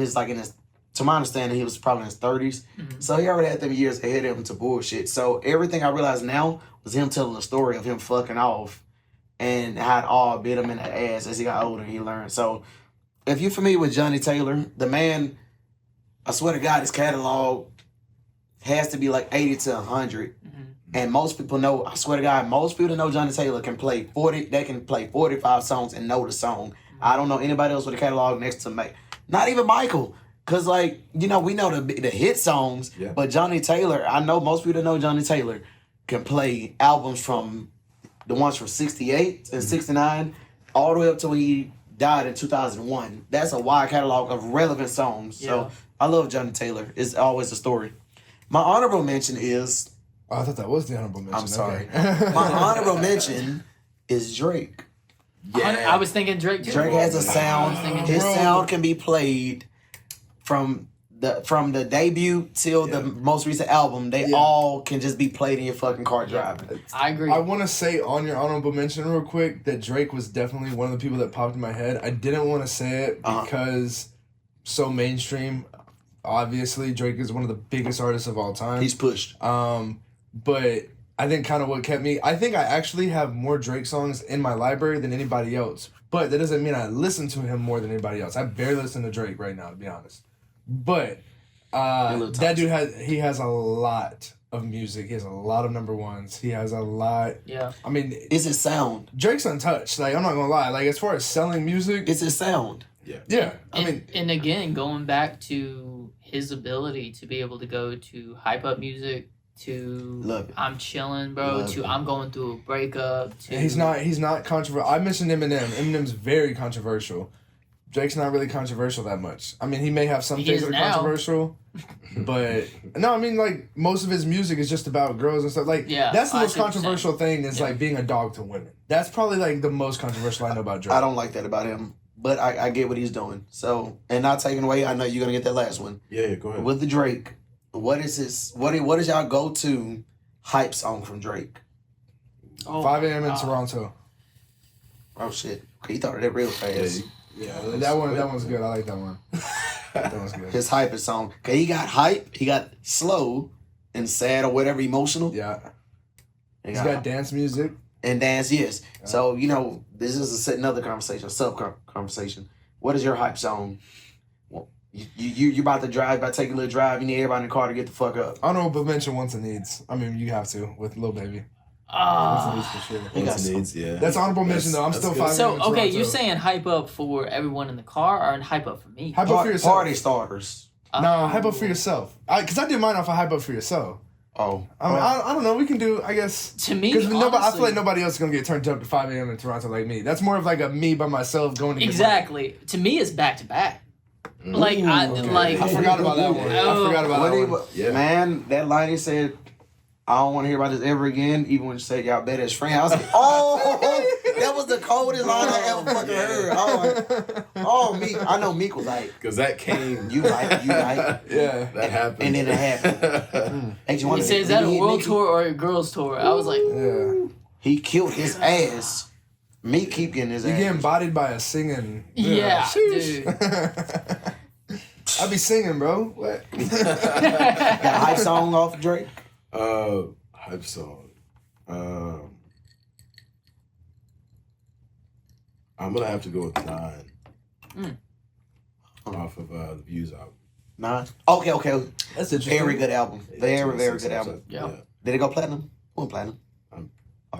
to my understanding, he was probably in his 30s. Mm-hmm. So he already had them years ahead of him to bullshit. So everything I realized now was him telling the story of him fucking off and how it all bit him in the ass as he got older and he learned. So if you're familiar with Johnny Taylor, the man, I swear to God, his catalog has to be like 80 to 100. Mm-hmm. And most people know, I swear to God, most people that know Johnny Taylor can play 40, they can play 45 songs and know the song. Mm-hmm. I don't know anybody else with a catalog next to me. Not even Michael. Because, we know the hit songs, but Johnny Taylor, I know most people that know Johnny Taylor can play albums from the ones from 68 and 69 all the way up to when he died in 2001. That's a wide catalog of relevant songs. Yeah. So I love Johnny Taylor. It's always a story. My honorable mention is... Oh, I thought that was the honorable mention. I'm sorry. Okay. My honorable mention is Drake. Yeah. I was thinking Drake too. Drake has a sound. His sound can be played from the debut till the most recent album. They all can just be played in your fucking car driving. I agree. I want to say on your honorable mention real quick that Drake was definitely one of the people that popped in my head. I didn't want to say it because so mainstream. Obviously, Drake is one of the biggest artists of all time. He's pushed. But I think kind of what kept me... I think I actually have more Drake songs in my library than anybody else. But that doesn't mean I listen to him more than anybody else. I barely listen to Drake right now, to be honest. But that dude has a lot of music. He has a lot of number ones. He has a lot. Yeah. I mean, it's his sound. Drake's untouched. Like, I'm not gonna lie. Like, as far as selling music, it's his sound. Yeah. Yeah. And again, going back to his ability to be able to go to hype up music, to I'm chilling, bro, to I'm going through a breakup. To he's not controversial. I mentioned Eminem. Eminem's very controversial. Drake's not really controversial that much. I mean, he may have some things that are controversial, but no, I mean, like, most of his music is just about girls and stuff. Like, that's the most controversial thing is like being a dog to women. That's probably like the most controversial I know about Drake. I don't like that about him, but I get what he's doing. So, and not taking away, I know you're gonna get that last one. Yeah, go ahead. With the Drake, what is y'all go-to hype song from Drake? 5 a.m. in Toronto. Oh shit! Okay, you thought of that real fast. Yeah, that one's good. I like that one. That one's good. His hype is song. Okay, he got hype. He got slow and sad or whatever, emotional. Yeah. He's got dance music. And dance, yes. Yeah. So, this is another conversation, conversation. What is your hype song? Well, you about to drive, about to take a little drive, you need everybody in the car to get the fuck up. Honorable mention Wants and Needs. I mean, you have to with Lil Baby. Ah. for sure. Wants needs, yeah. That's honorable mention though. I'm still 5 So in okay, Toronto. you're saying hype up for everyone in the car, or hype up for me? Hype up for yourself. Party starters. No, hype up for yourself. Because I did mine off of hype up for yourself. Oh. I don't know. We can do, I guess. To me, Because I honestly, feel like nobody else is going to get turned up to 5 a.m. in Toronto like me. That's more of like a me by myself going to get exactly. To me, it's back to back. Like I forgot about that one. I forgot about that one. Yeah. Man, that line he said, I don't want to hear about this ever again, even when you say y'all better as friends. I was like, oh, that was the coldest line I ever fucking heard. I was like, oh, Meek. I know Meek was like, Because that came. you right. Yeah. That happened. And then it happened. he said, "Is that a world tour or a girls tour?" I was like, Yeah. He killed his ass. Meek keep getting his You ass. getting bodied by a singing. "Yeah, Sheesh. dude." I be singing, bro. What? Got a hype song off Drake. Hype song. I'm gonna have to go with 9. Off of the Views album. Nah. Okay. That's interesting. Very good album. Very good album. Yeah. Did it go platinum? Went platinum.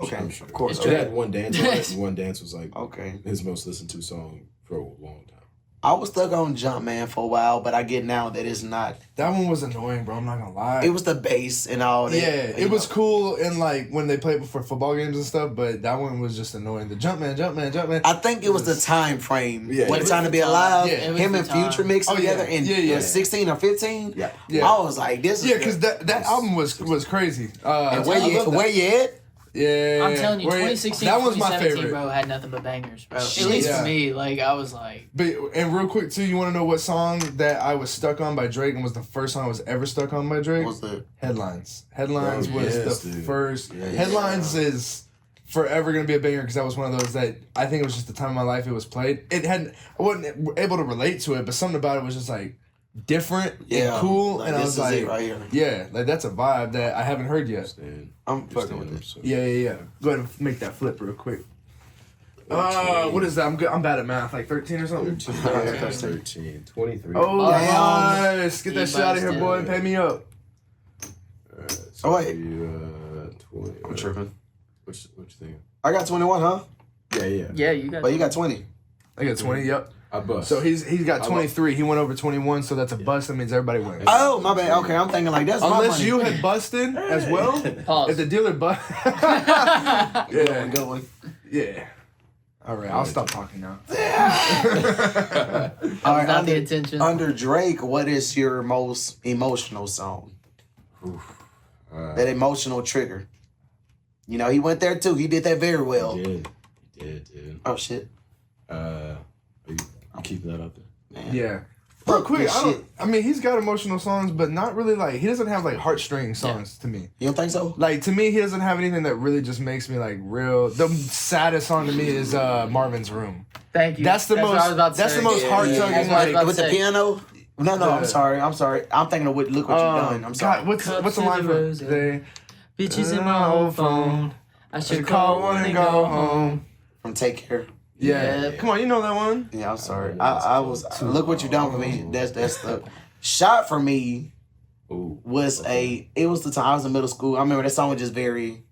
Okay, I'm sure. of course. It had One Dance on it, and One Dance was like Okay. his most listened to song for a long time. I was stuck on Jumpman for a while, but I get now that it's not. That one was annoying, bro. I'm not gonna lie. It was the bass and all that. Yeah, it was cool in like when they played before football games and stuff, but that one was just annoying. The Jumpman. I think it was the time frame. Yeah, What it was time to the be time. alive? Yeah. It was Him the and time. Future mixed Oh, yeah. together in Yeah. 16 or 15. Yeah. Yeah. I was like, this is Yeah, because that album was crazy. And where you at? Yeah, I'm telling you, where 2016, that was my 2017, favorite. bro, had nothing but bangers, bro. At Shit. least Yeah. for me, like I was like, But and real quick too, you want to know what song that I was stuck on by Drake and was the first song I was ever stuck on by Drake? What's the Headlines. Headlines Oh, was yes, the dude. first. Yeah. Headlines is forever gonna be a banger because that was one of those that I think it was just the time of my life it was played. It had I wasn't able to relate to it, but something about it was just like different and cool, Like, and I this was is like, it right here. yeah, like that's a vibe that I haven't heard yet. I'm fucking with it. Yeah. Go ahead and make that flip real quick. What is that? I'm good. I'm bad at math. Like 13 or something. 13, 23. Oh, Damn. nice. Get You that shit out of here, boy. busted. Pay me up. Oh, wait. 20. I'm tripping. What you thinking? I got 21, huh? Yeah. yeah, you got. But you got 20. I got 20. Yep. I bust. So he's got 23. He went over 21. So that's a bust. That means everybody wins. Oh, my bad. Okay, I'm thinking like that's my Unless money. you had busted as well. Pause. If the dealer bust. Good yeah. one, good one. Yeah. All right. I'll stop talking now. All That right, was not the intention. under Drake, what is your most emotional song? That emotional trigger. You know, he went there too. He did that very well. He did, dude. Oh shit. Are you keeping that up there? Man. Yeah. Real quick, this shit. I mean, he's got emotional songs, but not really like, he doesn't have like heartstring songs to me. You don't think so? Like, to me, he doesn't have anything that really just makes me like real. The saddest song to me is Marvin's Room. Thank you. That's the what I was most, about to that's say. the most heart That's tugging. what I was about to With the say. piano? No, I'm sorry. I'm thinking of look what you've done. I'm sorry. God, what's Cups the in line the from rose, today? Bitches in my old phone. I should Call one and go home. From Take Care. Yeah. Yeah. Come on, you know that one. Yeah, I'm sorry. I was look what you done for me. That's the shot for me was it was the time I was in middle school. I remember that song was just very,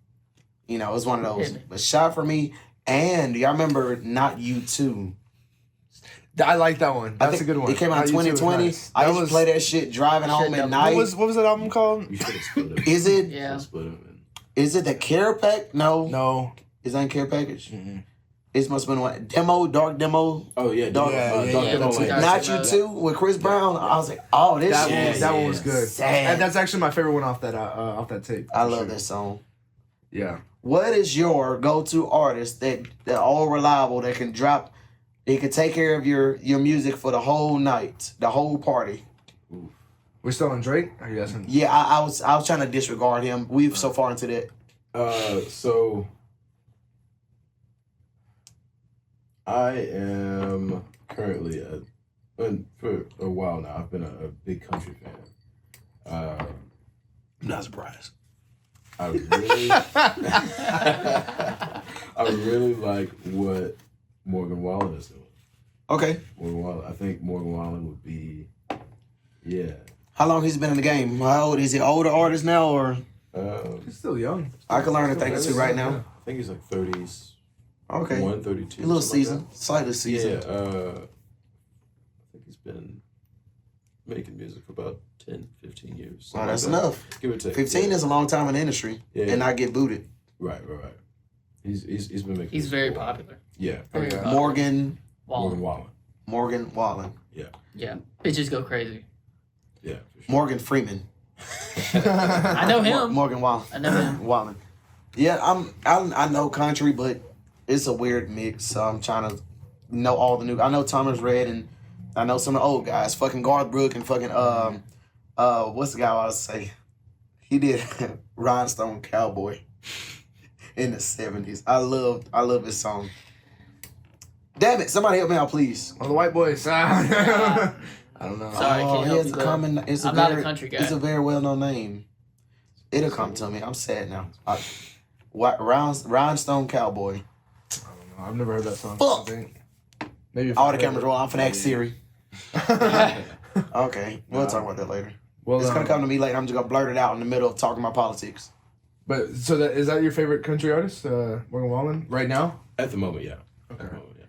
it was one of those. Yeah. But shot for me, and y'all remember Not You Too. I like that one. I That's think a good one. It came out in Not You Too is 2020. nice. I That used to was- play that shit driving home at night. What was that album called? You should have split it. Is it? Yeah. Split it. Is it the Care Pack? No. No. Is that in Care Package? It must have been one demo, dark demo. Oh yeah, Dog- Yeah, Dog yeah, Demo that's Lane. it. Not You Too with Chris Brown. I was like, oh, this That shit. one was good. Sad. And that's actually my favorite one off that tape. I for love sure. that song. Yeah. What is your go-to artist that all reliable that can drop? He can take care of your music for the whole night, the whole party. We're still on Drake? Are you asking? Yeah, I was trying to disregard him. We've so far into that. So I am currently for a while now. I've been a big country fan. I'm not surprised. I really like what Morgan Wallen is doing. Okay. Morgan Wallen. I think Morgan Wallen would be, yeah. How long he's been in the game? How old is he? Older artist now or? He's still young. I can learn a thing or two right now. I think he's like 30s. Okay. 132. A little season. Slightly season. Yeah, I think he's been making music for about 10, 15 years. Oh, that's enough. Give or take. 15 is a long time in the industry and not get booted. Right. He's been making. He's very music popular. Yeah. Very popular. Morgan Wallen. Yeah. Bitches go crazy. Yeah. For sure. Morgan Freeman. I know him. Morgan Wallen. I know him. Wallen. Yeah, I know country, but it's a weird mix. So I'm trying to know all the new. I know Thomas Rhett and I know some of the old guys. Fucking Garth Brooks and fucking what's the guy I was say? He did Rhinestone Cowboy in the 70s. I love his song. Damn it! Somebody help me out, please. Oh, the white boys. I don't know. Sorry, I can't help you, but I'm not a country guy. It's a very well-known name. It'll come to me. I'm sad now. Rhinestone Cowboy. I don't know. I've never heard that song. Fuck. I think. Maybe All the cameras roll. I'm finna ask Siri. Okay, we'll talk about that later. Well, It's gonna come to me later. I'm just gonna blurt it out in the middle of talking about politics. But so is that your favorite country artist, Morgan Wallen, right now? At the moment, yeah. Okay. At the moment, yeah.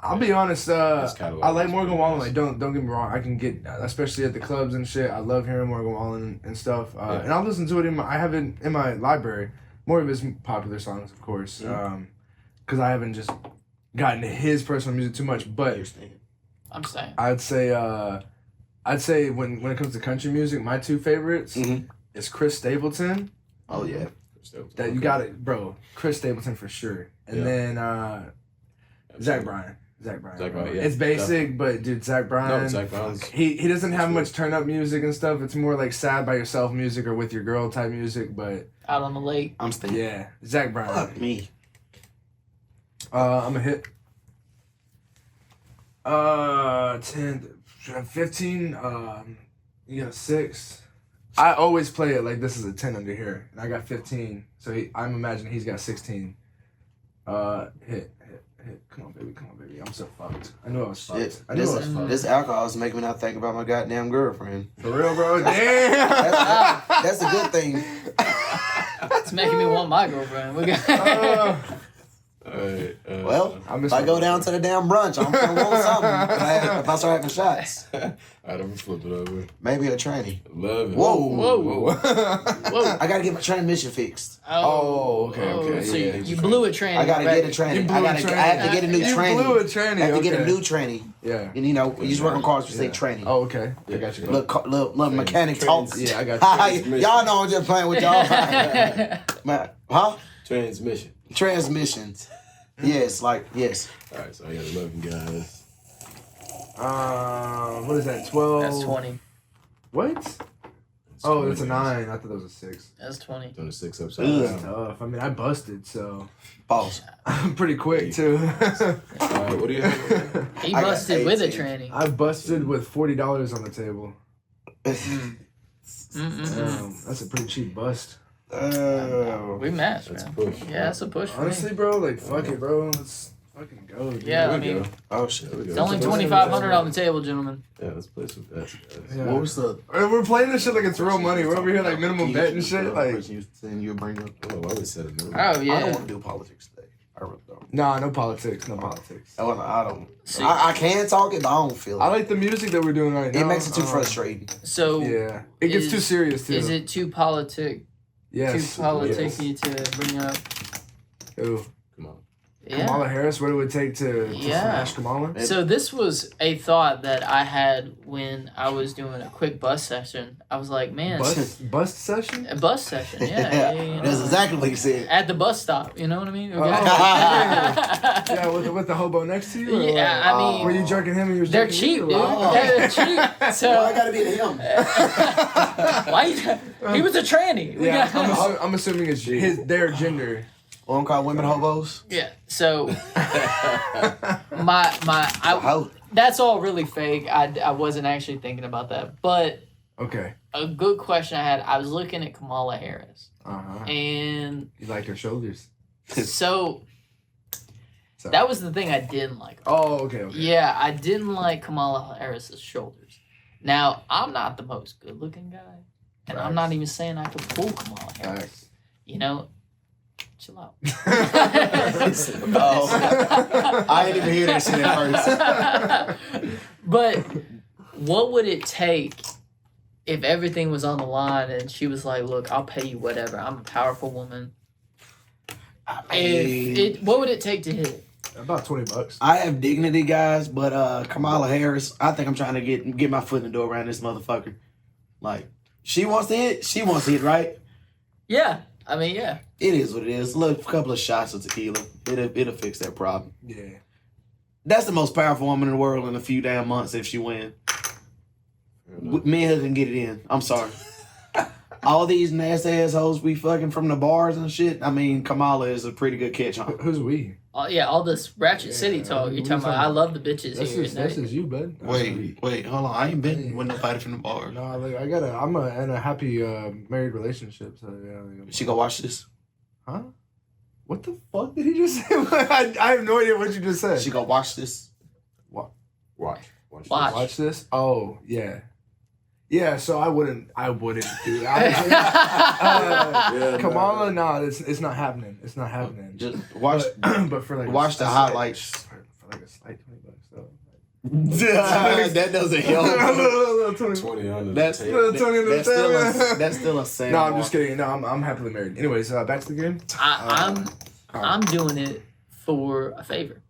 I'll be honest. I like Morgan pretty Wallen. nice. Like, don't get me wrong. I can get, especially at the clubs and shit. I love hearing Morgan Wallen and stuff. And I'll listen to it I have it in my library. More of his popular songs, of course. Because I haven't just gotten to his personal music too much. But I'm saying. I'd say when it comes to country music, my two favorites is Chris Stapleton. Oh yeah. That you got it, bro. Chris Stapleton for sure. And then Zach Bryan. Zach Bryan, yeah. It's basic, but dude, Zach Bryan. No, Zach Bryan's. He doesn't have much turn up music and stuff. It's more like sad by yourself music or with your girl type music. But Out on the lake. I'm staying. yeah, Zach Bryan. Fuck me. I'm a hit. 10, 15. You got a 6. I always play it like this is a 10 under here, and I got 15. So I'm imagining he's got 16. Hit. Come on, baby. I'm so fucked. I knew I was fucked. Shit. I knew I was fucked. This alcohol is making me not think about my goddamn girlfriend. For real, bro. Damn. That's a good thing. It's making me want my girlfriend. We got. Alright. Well, if I go down to the damn brunch, I'm gonna want something. If I start having shots, Alright, I'm gonna flip it over. maybe a tranny. Love it. Whoa. I gotta get my transmission fixed. Oh, okay. So Yeah, you blew a tranny. I gotta right? get a tranny. You blew I a tranny. have to get a new You tranny. blew a tranny, I have to get a okay. new tranny. Yeah. And you know, you just work on cars, you say tranny. Oh, okay. I got you. Little mechanic talks. Yeah, I got you. Y'all know I'm just playing with y'all. Man, huh? Transmission. Transmissions. Yes. Alright, so I got 11 guys. What is that? 12. That's 20. What? Oh, that's a 9. I thought that was a 6. That's 20. Doing a 6 upside Ugh. That's down. tough. I mean, I busted, so Boss. I'm pretty quick too. What do you have? He I got busted with a 18. tranny. I busted with $40 on the table. That's a pretty cheap bust. We matched, That's a man. push. Yeah, that's a push for Honestly, me. bro, like fuck it, bro. Let's fucking go. Dude. Yeah, I There we mean, go. Oh shit. There we go. it's only So- $2,500 on the table, gentlemen. Yeah, let's play some bets, guys. Yeah. What was the We're playing this shit like it's real money. We're over here like minimum bet and shit. Like, saying you bring up. Oh, why would set a minimum? Oh, I don't yeah. want to do politics today. I really don't. nah, no politics, no politics. I don't. See- I can talk it, but I don't feel it. I like the music that we're doing right now. It makes it too frustrating. So, Yeah, it gets Is- too serious too. is it too Yes. politicky to bring up? Ooh. Come on. Yeah. Kamala Harris, what it would take to Yeah. smash Kamala? So this was a thought that I had when I was doing a quick bus session. I was like, man, Bust session? a bus session, yeah. That's exactly what he said. At the bus stop, you know what I mean? Oh. Yeah, with the hobo next to you? Or Yeah, like, I mean, were you jerking him and you was they're jerking cheap, you? dude. Oh. They're cheap. So Why I gotta be him? why he was a tranny. We Yeah, got- I'm assuming it's their gender. Won't call women hobos. yeah. So How? that's all really fake. I wasn't actually thinking about that, but Okay. a good question I had. I was looking at Kamala Harris, Uh-huh. and You like her shoulders. so So. that was the thing I didn't like. Oh, okay. Yeah, I didn't like Kamala Harris's shoulders. Now, I'm not the most good-looking guy, And I'm not even saying I could pull Kamala Harris. You know, chill out. I didn't even hear that shit at first. But what would it take if everything was on the line and she was like, look, I'll pay you whatever. I'm a powerful woman. What would it take to hit it? About $20. I have dignity, guys, but Kamala Harris, I think I'm trying to get my foot in the door around this motherfucker. Like, she wants to hit, right? Yeah. I mean, yeah. It is what it is. Look, a couple of shots of tequila. It'll fix that problem. Yeah. That's the most powerful woman in the world in a few damn months if she wins. Me and her can get it in. I'm sorry. All these nasty assholes we fucking from the bars and shit. I mean, Kamala is a pretty good catch on. Who's we? All this Ratchet City talk. You're talking about, I love the bitches That's here. That's just you, bud. Wait, hold on. I ain't been with nobody from the bar. No, like, I'm in a happy married relationship. So yeah. She go watch this? Huh? What the fuck did he just say? I have no idea what you just said. She go watch this? What? Watch This? Oh, yeah. Yeah, so I wouldn't do that. Kamala, no, it's not happening. It's not happening. Just watch, but for like watch the highlights. For like a slight $20 though. That doesn't help. 20 on the That's table. that's still a same. No, I'm just kidding. No, I'm happily married. Anyways, back to the game. I'm doing it for a favor.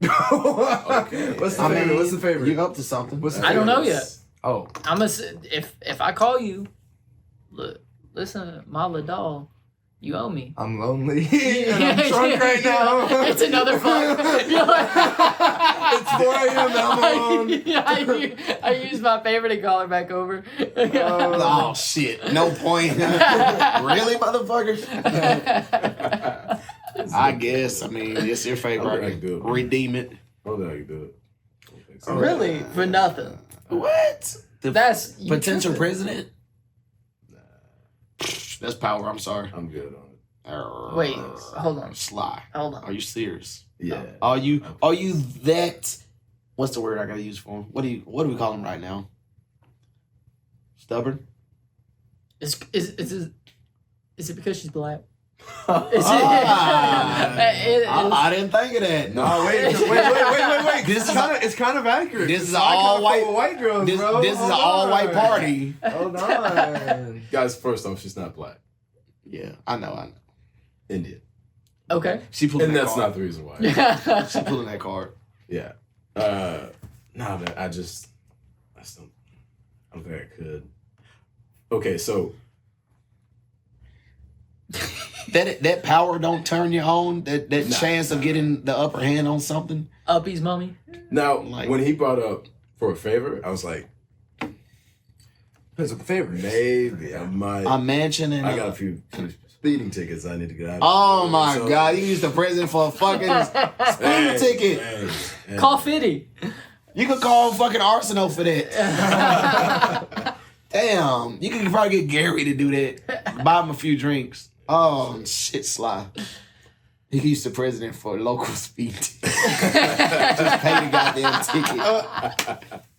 Okay. What's the favor? You up to something? I don't know yet. Oh, I'm gonna if I call you, look, listen, Mala doll, you owe me. I'm lonely and I'm drunk right now. It's another fuck. It's 4 a.m. and I'm alone. I used my favor to call her back over. Oh shit! No point. Really, motherfuckers? I guess. I mean, it's your favorite. Redeem it. I don't think I can do it. Really? For nothing. What? That's potential president? That's power. I'm sorry. I'm good on it. Wait, hold on. Sly. Hold on. Are you serious? Yeah. Are you that? What's the word I gotta use for him? What do we call him right now? Stubborn? Is it because she's black? I didn't think of that. No, wait. It's kind of accurate. This is an all white girls, bro. This is an all white party. Hold on. Guys, first off, she's not black. Yeah, I know. Indian. Okay. She pulling and that that's card. not the reason why. She pulling that card. Yeah. Nah, man, I don't think I could. Okay, so that power don't turn you on. That chance of getting the upper hand on something. Uppies, mommy. Now, when he brought up for a favor, I was like, depends on the favor. Maybe I might. A mansion and I got a few speeding tickets I need to get out of. Oh my God! You used the president for a fucking speeding ticket. Hey. Call 50. You could call fucking Arsenal for that. Damn, you could probably get Gary to do that. Buy him a few drinks. Oh shit, Sly. He used the president for a local speed ticket. Just pay the goddamn ticket.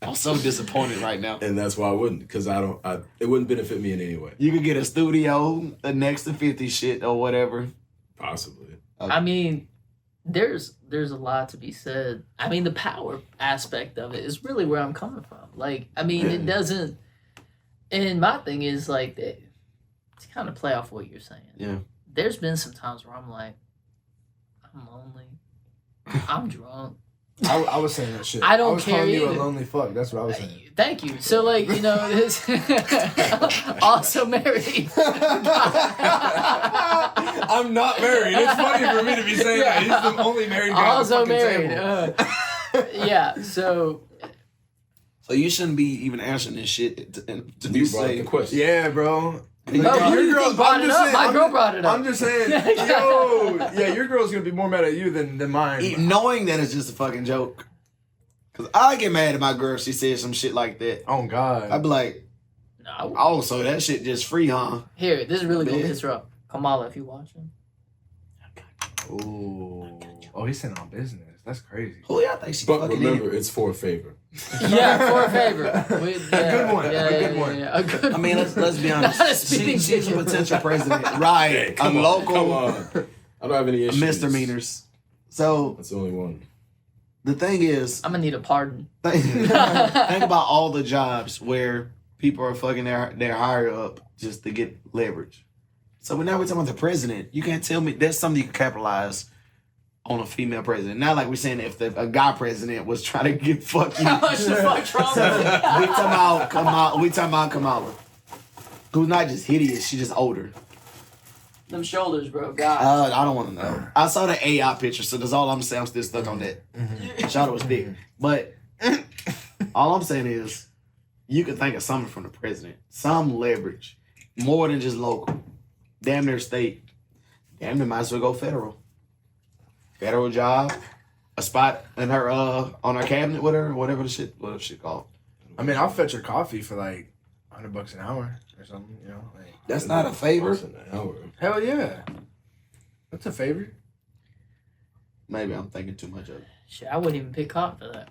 I'm so disappointed right now. And that's why I wouldn't, because it wouldn't benefit me in any way. You could get a studio, the next to 50 shit or whatever. Possibly. Okay. I mean, there's a lot to be said. I mean, the power aspect of it is really where I'm coming from. Like, I mean, it doesn't. And my thing is like, to kind of play off what you're saying. Yeah. There's been some times where I'm like, I'm lonely. I'm drunk. I was saying that shit. I don't was care calling you a either. lonely fuck. That's what I was saying. Thank you. So, like, you know, this also married. I'm not married. It's funny for me to be saying that. He's the only married guy Also at the fucking married. table. Yeah. So you shouldn't be even answering this shit to be You brought up the safe. question. Yeah, bro. your girl brought it up. My girl brought it up. I'm just saying, your girl's gonna be more mad at you than mine. Knowing that it's just a fucking joke. Cause I get mad at my girl if she says some shit like that. Oh God. I'd be like, No. oh, so that shit just free, huh? Here, this is really gonna Man. piss her up. Kamala, if you watching. Oh, he's saying on business. That's crazy. Who y'all think she But fucking remember, in? it's for a favor. Yeah, for a favor. A good one. Yeah, A good one. A good I mean, let's be honest. She's a potential president. Right. Hey, A come on, local come on. I don't have any issues. misdemeanors. So That's the only one. the thing is, I'm gonna need a pardon. think about all the jobs where people are fucking their higher up just to get leverage. So we're talking about the president. You can't tell me that's something you can capitalize on a female president. Not like we're saying if a guy president was trying to get fuck you. How much the fuck Trump? We talking about Kamala. Who's not just hideous, she's just older. Them shoulders, bro. God. I don't want to know. I saw the AI picture, so that's all I'm saying. I'm still stuck on that. Shout out was big. But all I'm saying is you can think of something from the president. Some leverage. More than just local. Damn near state. Damn near might as well go federal. Federal job. A spot in her on her cabinet with her, whatever the shit called. I mean, I'll fetch her coffee for like $100 an hour or something, you know. Like, That's not a favor. Once an hour. hell yeah. That's a favor. Maybe I'm thinking too much of it. Shit, I wouldn't even pick cotton for that.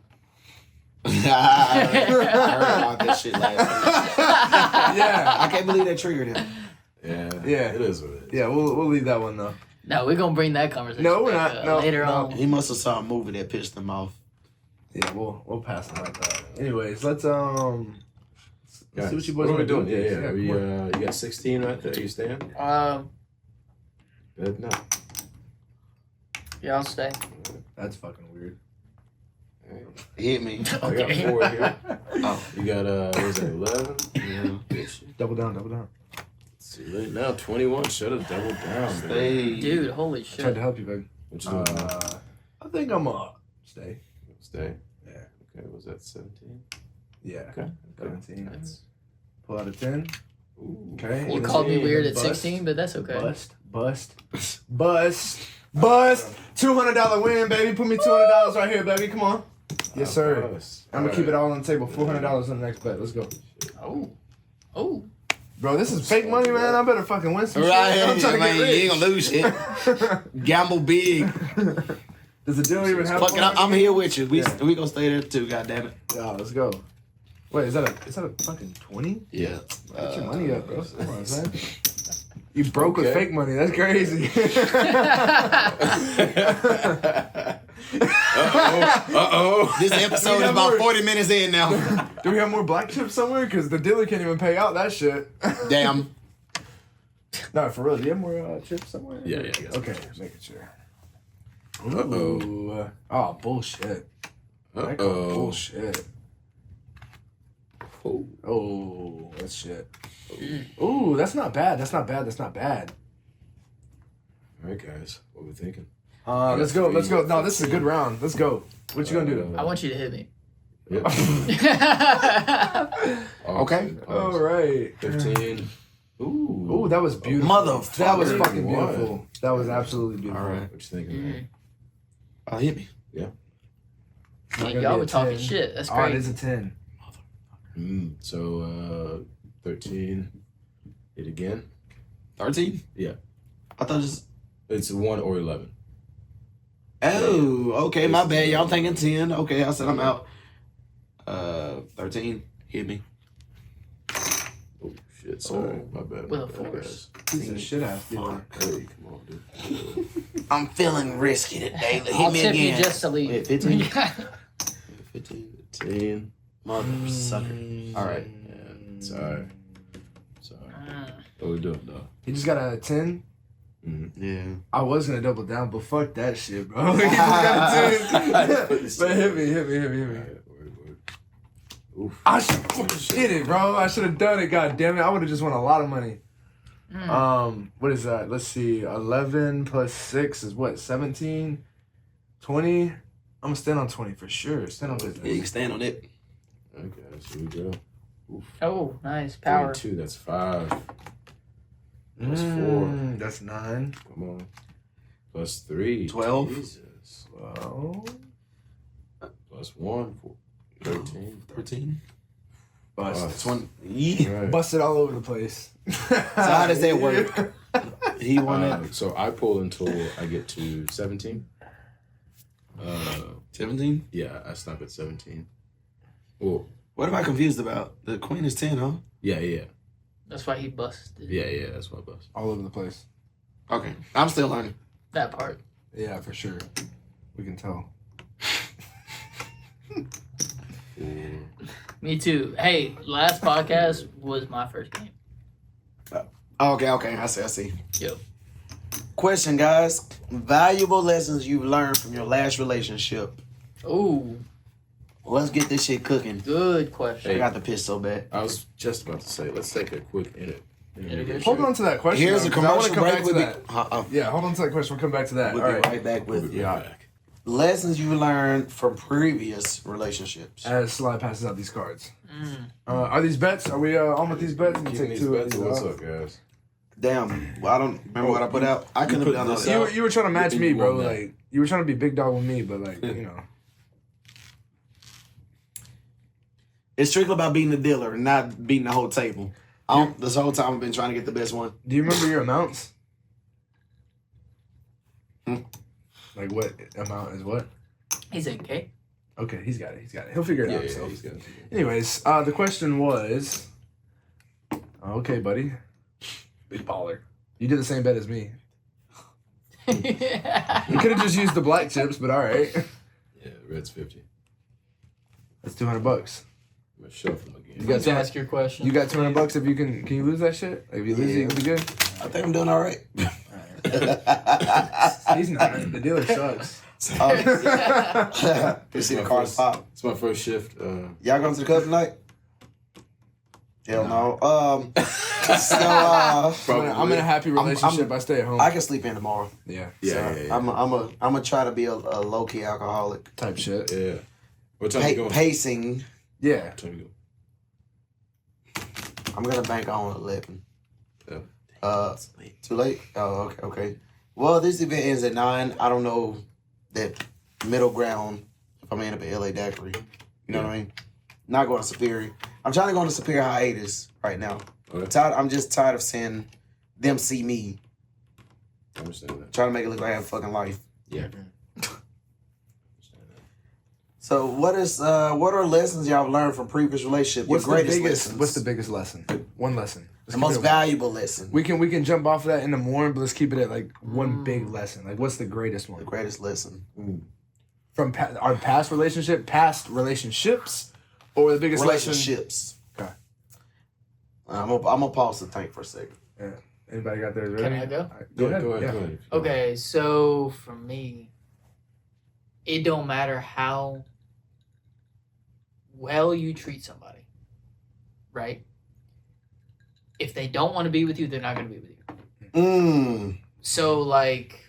I heard about that shit last week. Yeah. I can't believe that triggered him. Yeah. It is what it is. Yeah, we'll leave that one though. No, we're gonna bring that conversation. No, we're back, not. No, later no. on. He must have saw a movie that pissed him off. Yeah, we'll pass it like that. Anyways, let's see Guys, what you boys what are we want to doing? do. Yeah. We, come on. you got 16 right there. You staying? Good. No. Yeah, I'll stay. That's fucking weird. Hit me. I got Okay. 4 here. Oh, You got what was that, 11? yeah. Double down. Let's see, right now 21. Should have doubled down, baby. Stay. Dude, holy I tried shit. to help you, baby. What you doing? I think I'm stay. Stay. Yeah. Okay. Was that 17? Yeah. Okay. 17. That's, Pull out a 10. ooh, Okay. You 14. called me weird at Bust. 16, but that's okay. Bust. $200 win, baby. Put me $200 right here, baby. Come on. Yes, sir. Nice. I'm gonna keep it all on the table. $400 on the next bet. Let's go. Oh. Bro, this is fake money, man. I better fucking win some Right, shit. I'm trying to man, get you ain't rich. gonna lose shit. Gamble big. Does the deal even have? Fuck it, I'm here with you. We gonna stay there too. God damn it. Oh, let's go. Wait, is that a fucking 20? Yeah. Get your money up, bro. Come on, man. You broke with Okay. fake money. That's crazy. Uh-oh. This episode is about 40 minutes in now. Do we have more black chips somewhere? Because the dealer can't even pay out that shit. Damn. No, for real. Do you have more chips somewhere? Yeah, I got some. Okay, making sure. Uh-oh. Ooh. Oh, bullshit. That called Uh-oh. bullshit. Oh. Oh, that's shit. Ooh, that's not bad. That's not bad. All right, guys. What we thinking? Let's go. No, this is a good round. Let's go. What you gonna do? I want you to hit me. Yeah. Okay. All right. 15. Ooh. Ooh, that was beautiful. Motherfucker. That was fucking What? beautiful. That was absolutely beautiful. All right. What you thinking, man? Hit me. Man, gonna y'all be were a talking 10. shit. That's Oh, great. it is a 10. So, 13. Hit again. 13? Yeah. I thought just. It's 1 or 11. Oh, okay, my bad. Y'all thinking 10. Okay, I said I'm out. 13. Hit me. Oh, shit. Sorry. My bad. With my a bad, force. He's a shit ass dealer. guys. Hey, come on, dude. I'm feeling risky today. Hit I'll me tip again. you just to leave. Wait, 15? 15. 15. Mother sucker. All right. Yeah, sorry. What we doing, though? He just got a 10. Yeah. I was gonna double down, but fuck that shit, bro. He just got a 10. But hit me. Word. Oof. I did it, bro. I should have done it. God damn it! I would have just won a lot of money. What is that? Let's see. 11 plus 6 is what? 17, 20. I'm gonna stand on 20 for sure. Stand on Yeah, you can business. stand on it. Okay, so we go. Oh, nice. Power. 2, that's 5. Plus 4. That's 9. Come on. Plus 3. 12. Jesus. Well, Plus 1. 13. 13. bust. 20. Yeah. Right. Busted all over the place. So how does that work? He won it. So I pull until I get to 17. 17? Yeah, I stopped at 17. Well, What am I confused about? The queen is 10, huh? yeah. That's why he busted. Yeah, that's what I bust. All over the place. Okay. I'm still learning. That part. Yeah, for sure. We can tell. Me too. Hey, last podcast was my first game. Okay. I see. Yep. Question, guys. Valuable lessons you've learned from your last relationship. Ooh, Let's get this shit cooking. good question. I got the piss so bad. I was just about to say, let's take a quick interview. Hold on to that question. Here's though, a 'cause I wanna commercial come break. back to We'll that. Yeah, hold on to that question. We'll come back to that. be All right. right back with We'll be back. lessons you learned from previous relationships. As Sly passes out these cards. Are these bets? Are we on with these bets? You Keeping take these two of bets, these what's off. up, guys? Damn. Well, I don't remember what I put out. I couldn't have put done all this that. You were trying to match You me, bro. won that. Like you were trying to be big dog with me, but like you know. It's strictly about beating the dealer and not beating the whole table. This whole time I've been trying to get the best one. Do you remember your amounts? Like what amount is what? He said K. Okay, he's got it. He'll figure it out himself. he's got it. Anyways, the question was. Okay, buddy. Big baller. You did the same bet as me. You could have just used the black chips, but all right. Yeah, red's 50. That's $200. I'm gonna shuffle them again. You got Let's ask your question. You got $200 if you can. Can you lose that shit? Like, if you lose it, you can be good. I think I'm doing all right. He's not. The dealer sucks. You see the cards pop. It's my first shift. Y'all going to the club tonight? Hell no. I'm in a happy relationship. I stay at home. I can sleep in tomorrow. Yeah. Yeah. I'm gonna try to be a low key alcoholic. Type shit. Yeah. What time you going? Pacing. Yeah. What time you I'm gonna bank on 11. go? Too late? Oh, okay. Well, this event ends at 9. I don't know that middle ground if I'm end up at LA Daiquiri. You know what I mean? Not going to Superior. I'm trying to go into Superior hiatus right now. Okay. I'm just tired of seeing them see me. I understand that. Trying to make it look like I have a fucking life. Yeah. So what are lessons y'all have learned from previous relationships? Your greatest lessons. What's the biggest lesson? One lesson. Let's the keep most it- valuable lesson? We can jump off of that in the morning, but let's keep it at like one big lesson. Like, what's the greatest The one greatest lesson. from our past relationships, or the biggest lesson? Relationships. Okay. I'm gonna pause the tank for a second. Yeah. Anybody got theirs ready? Can I go? All right, go ahead. Go Yeah. ahead. Okay, so for me, it don't matter how well you treat somebody, right? If they don't want to be with you, they're not going to be with you. So, like,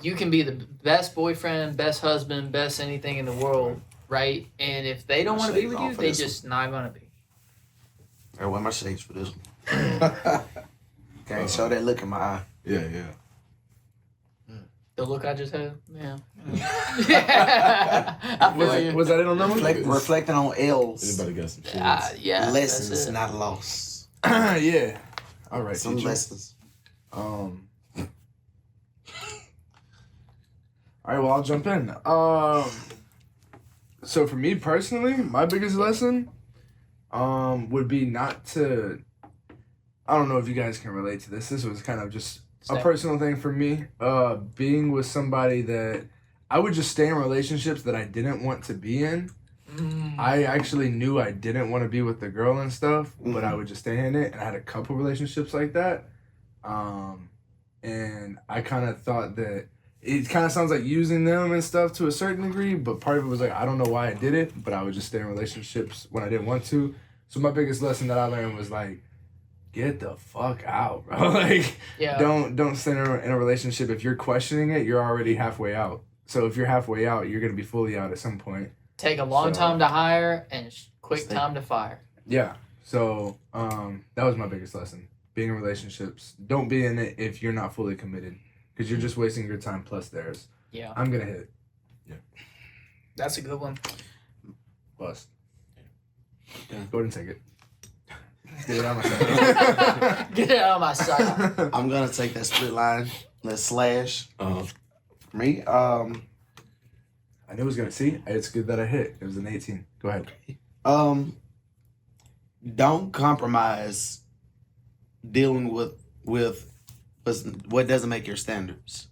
you can be the best boyfriend, best husband, best anything in the world, right? And if they don't want to be with you, they just not going to be. I wear my shades for this one. Can't show that look in my eye. Yeah. The look I just had? Yeah. I feel you. Was that it on number? Reflecting on L's. Anybody got some feelings? Yeah. Lessons, that's it. not loss. Yeah. All right. Some teacher. lessons. All right, well, I'll jump in. So for me personally, my biggest lesson would be not to, I don't know if you guys can relate to this. This was kind of just a personal thing for me. Being with somebody that I would just stay in relationships that I didn't want to be in. I actually knew I didn't want to be with the girl and stuff, but I would just stay in it. And I had a couple relationships like that. And I kind of thought that it kind of sounds like using them and stuff to a certain degree, but part of it was like, I don't know why I did it, but I would just stay in relationships when I didn't want to. So my biggest lesson that I learned was like, get the fuck out, bro. Like, don't stay in a relationship. If you're questioning it, you're already halfway out. So if you're halfway out, you're going to be fully out at some point. Take a long time to hire and quick time to fire. Yeah. So that was my biggest lesson. Being in relationships. Don't be in it if you're not fully committed. Because you're just wasting your time plus theirs. Yeah. I'm going to hit. Yeah. That's a good one. Bust. Yeah. Go ahead and take it. Get it out of my sight. Get it out of my sight. I'm gonna take that split line, that slash. For me, I I knew it was gonna see. It's good that I hit. It was an 18. Go ahead. Don't compromise dealing with what doesn't make your standards.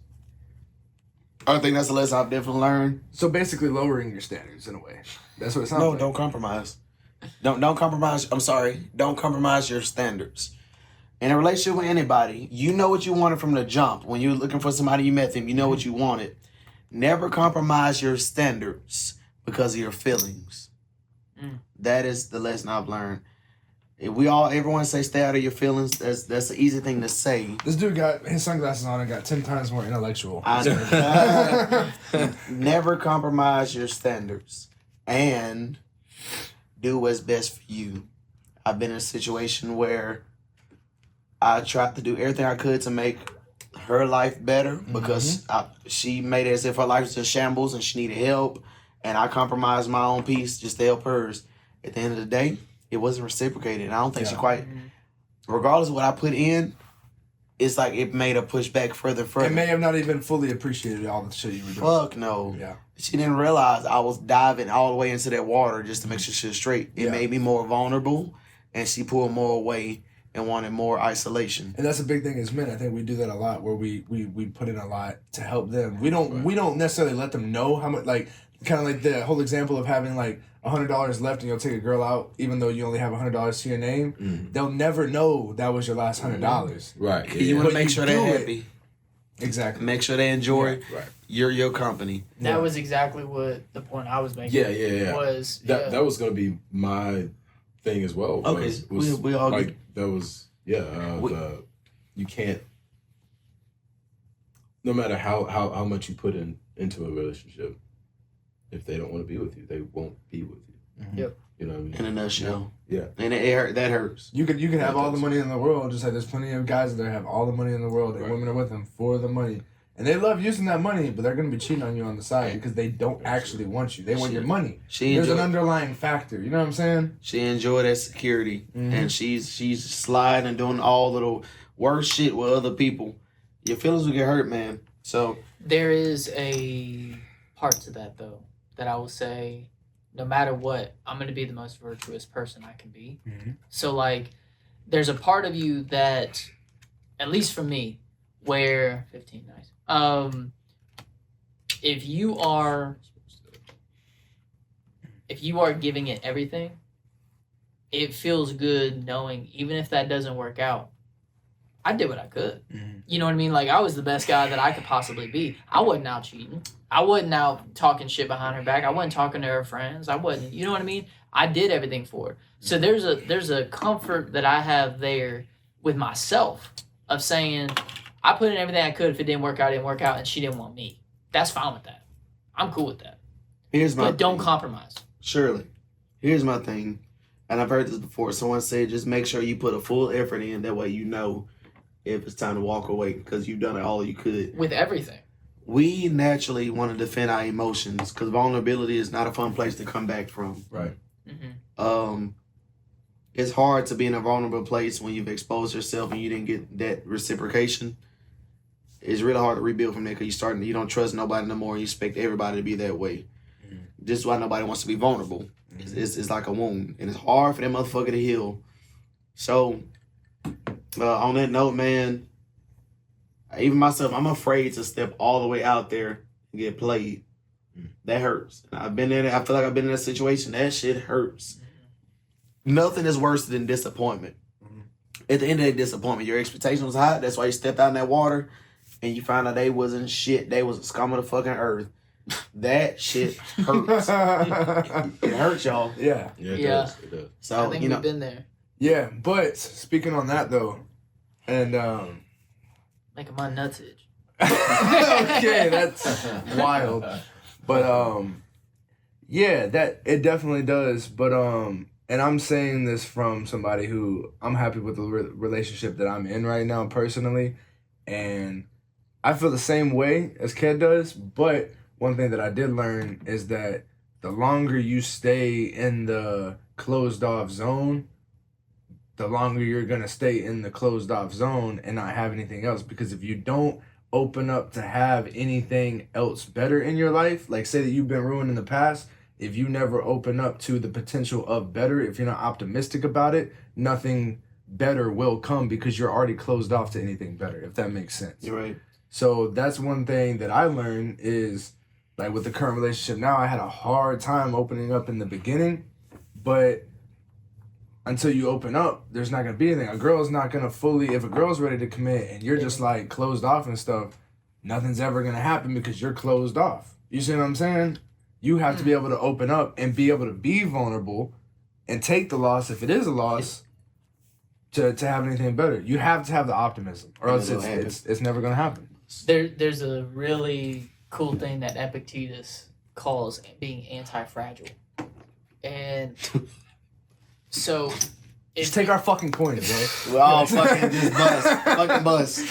I think that's a lesson I've definitely learned. So basically, lowering your standards in a way. That's what it sounds No, like. don't compromise. Don't compromise. I'm sorry. Don't compromise your standards. In a relationship with anybody, you know what you wanted from the jump. When you're looking for somebody, you met them, you know what you wanted. Never compromise your standards because of your feelings. That is the lesson I've learned. If everyone say stay out of your feelings, that's an easy thing to say. This dude got his sunglasses on and got 10 times more intellectual. Never compromise your standards and do what's best for you. I've been in a situation where I tried to do everything I could to make her life better because she made it as if her life was in shambles and she needed help, and I compromised my own peace just to help hers. At the end of the day, it wasn't reciprocated. And I don't think she quite, regardless of what I put in, it's like it made her push back further. It may have not even fully appreciated all the shit you were doing. Fuck no. Yeah. She didn't realize I was diving all the way into that water just to make sure she was straight. It made me more vulnerable, and she pulled more away and wanted more isolation. And that's a big thing as men. I think we do that a lot, where we put in a lot to help them. We don't necessarily let them know how much, like, kind of like the whole example of having like $100 left and you'll take a girl out even though you only have $100 to your name. They'll never know that was your last $100. Right. Yeah. You want to make sure they're happy. Exactly. Make sure they enjoy your company. That was exactly what the point I was making. Yeah. Was that was gonna be my thing as well. Okay, we all like that was you can't, no matter how much you put into a relationship, if they don't want to be with you, they won't be with you. Yep. You know what I mean? In a nutshell. Yeah. And that hurts. You can have all the money in the world, just like there's plenty of guys that have all the money in the world and women are with them for the money. And they love using that money, but they're going to be cheating on you on the side because they don't actually want you. They want your money. There's an underlying factor. You know what I'm saying? She enjoyed that security, and she's sliding and doing all the worst shit with other people. Your feelings will get hurt, man. So there is a part to that, though, that I will say, no matter what, I'm going to be the most virtuous person I can be. So, like, there's a part of you that, at least for me, where 15, nice. If you are giving it everything, it feels good knowing even if that doesn't work out, I did what I could. You know what I mean? Like, I was the best guy that I could possibly be. I wasn't out cheating. I wasn't out talking shit behind her back. I wasn't talking to her friends. I wasn't, you know what I mean? I did everything for her. So there's a comfort that I have there with myself of saying, I put in everything I could. If it didn't work out, and she didn't want me. That's fine with that. I'm cool with that. But don't compromise. Surely. Here's my thing, and I've heard this before. Someone said, just make sure you put a full effort in. That way you know if it's time to walk away because you've done it all you could. With everything. We naturally want to defend our emotions because vulnerability is not a fun place to come back from. Right. It's hard to be in a vulnerable place when you've exposed yourself and you didn't get that reciprocation. It's really hard to rebuild from there because you don't trust nobody no more and you expect everybody to be that way. This is why nobody wants to be vulnerable. It's like a wound, and it's hard for that motherfucker to heal. So, on that note, man, even myself, I'm afraid to step all the way out there and get played. That hurts. And I've been in it. I feel like I've been in that situation. That shit hurts. Nothing is worse than disappointment. At the end of that disappointment, your expectation was high. That's why you stepped out in that water and you found out they wasn't shit. They was a scum of the fucking earth. That shit hurts. It hurts, y'all. Yeah. It does. So, I think we've been there. Yeah, but speaking on that though, and making my nuts itch. okay, that's wild. But yeah, that it definitely does. But and I'm saying this from somebody who I'm happy with the relationship that I'm in right now personally, and I feel the same way as Ked does. But one thing that I did learn is that the longer you stay in the closed off zone, the longer you're gonna stay in the closed off zone and not have anything else. Because if you don't open up to have anything else better in your life, like say that you've been ruined in the past, if you never open up to the potential of better, if you're not optimistic about it, nothing better will come because you're already closed off to anything better, if that makes sense. You're right. So that's one thing that I learned is, like with the current relationship now, I had a hard time opening up in the beginning, but until you open up, there's not going to be anything. A girl's not going to fully, if a girl's ready to commit and you're just like closed off and stuff, nothing's ever going to happen because you're closed off. You see what I'm saying? You have to be able to open up and be able to be vulnerable and take the loss if it is a loss to have anything better. You have to have the optimism or else it's never going to happen. There's a really cool thing that Epictetus calls being anti-fragile. And so just take our fucking coins, bro. We're all fucking just bust.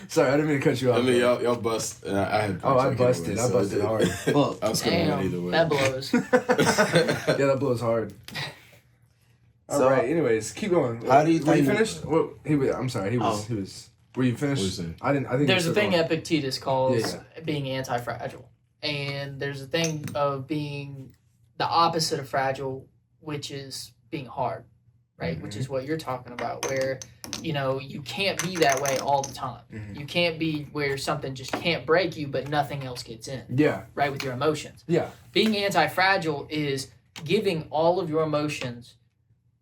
Sorry, I didn't mean to cut you off. I mean, y'all bust. I busted. I busted hard. Fuck. I was coming out either way. That blows. Yeah, that blows hard. All right. Anyways, keep going. How do you think? You finished? Well, I'm sorry. He was. Were you finished? I think. There's a thing Epictetus calls being anti-fragile, and there's a thing of being the opposite of fragile, which is being hard, right? Mm-hmm. Which is what you're talking about, where you can't be that way all the time. Mm-hmm. You can't be where something just can't break you, but nothing else gets in. Yeah. Right, with your emotions. Yeah. Being anti-fragile is giving all of your emotions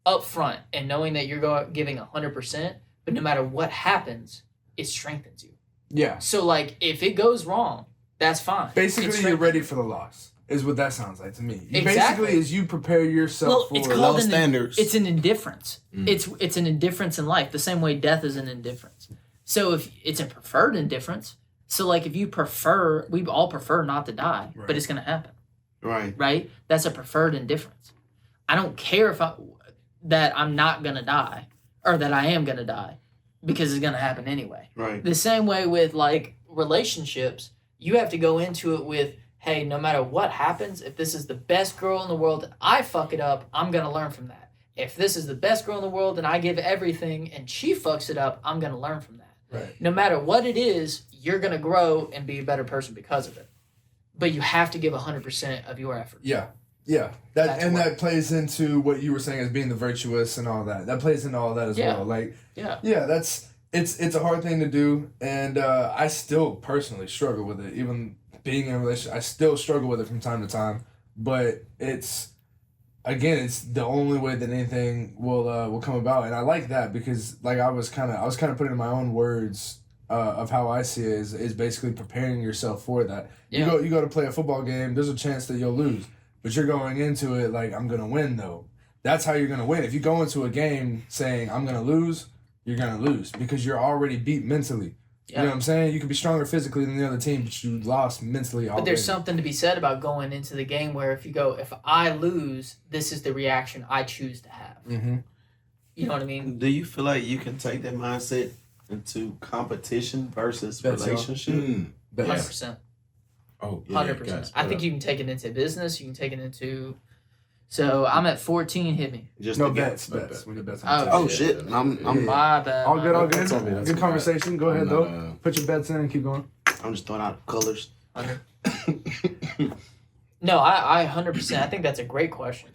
up front and knowing that you're giving 100%, but no matter what happens, it strengthens you. Yeah. So, like, if it goes wrong, that's fine. Basically, you're ready for the loss, is what that sounds like to me. Exactly. Basically, as you prepare yourself for low standards. It's an indifference. It's an indifference in life, the same way death is an indifference. So, if it's a preferred indifference, so, like, if you prefer, we all prefer not to die, but it's going to happen. Right. Right? That's a preferred indifference. I don't care that I'm not going to die or that I am going to die because it's going to happen anyway. Right. The same way with, like, relationships, you have to go into it with, hey, no matter what happens, if this is the best girl in the world and I fuck it up, I'm going to learn from that. If this is the best girl in the world and I give everything and she fucks it up, I'm going to learn from that. Right. No matter what it is, you're going to grow and be a better person because of it. But you have to give 100% of your effort. Yeah. Yeah. That plays into what you were saying as being the virtuous and all that. That plays into all that as well. Like, yeah, it's a hard thing to do, and I still personally struggle with it. Even being in a relationship, I still struggle with it from time to time. But it's the only way that anything will come about, and I like that because like I was kind of putting in my own words of how I see it is basically preparing yourself for that. Yeah. You go to play a football game. There's a chance that you'll lose, but you're going into it like I'm gonna win though. That's how you're gonna win. If you go into a game saying I'm gonna lose, you're gonna lose because you're already beat mentally. Yeah. You know what I'm saying? You can be stronger physically than the other team, but you lost mentally already. But there's something to be said about going into the game where if I lose, this is the reaction I choose to have. Mm-hmm. You know what I mean? Do you feel like you can take that mindset into competition versus relationship? 100%. Oh, yeah, 100%. Guys, I think you can take it into business. You can take it into... So, I'm at 14. Hit me. Just no bets. We need bets. Oh, shit. I'm my bad. All good. Good conversation. Go ahead, though. Put your bets in and keep going. I'm just throwing out colors. No, I 100%. I think that's a great question.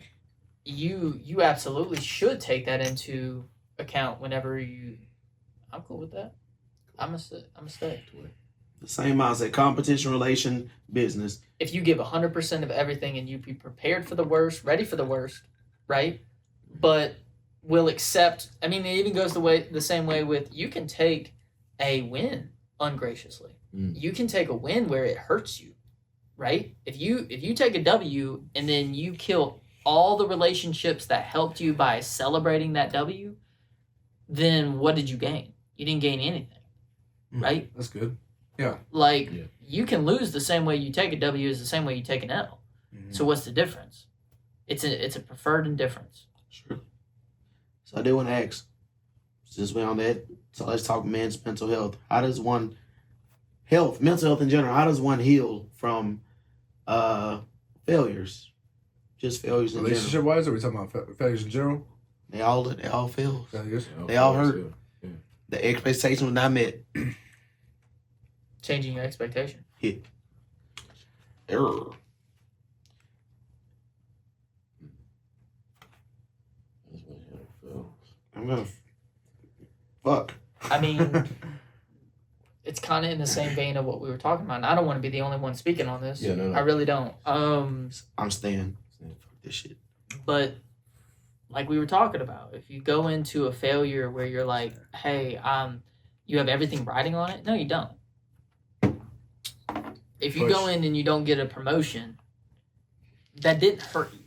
You absolutely should take that into account whenever you... I'm cool with that. I'm gonna stay. The same mindset, competition, relation, business. If you give 100% of everything and you be prepared for the worst, ready for the worst, right? But will accept. I mean, it even goes the same way with you can take a win ungraciously. You can take a win where it hurts you, right? If you take a W and then you kill all the relationships that helped you by celebrating that W, then what did you gain? You didn't gain anything, right? That's good. Yeah. Like, you can lose the same way you take a W as the same way you take an L. Mm-hmm. So what's the difference? It's a preferred indifference. Sure. So I do want to ask, since we're on that, so let's talk men's mental health. How does one mental health in general, how does one heal from failures? Just failures in general. Relationship-wise, or are we talking about failures in general? They all fail. Failures? They all hurt. The expectation was not met. Changing your expectation. Yeah. Error. I'm gonna fuck. I mean, it's kind of in the same vein of what we were talking about. And I don't want to be the only one speaking on this. Yeah, no. I really don't. I'm staying. Fuck this shit. But like we were talking about, if you go into a failure where you're like, hey, you have everything riding on it. No, you don't. If you go in and you don't get a promotion, that didn't hurt you.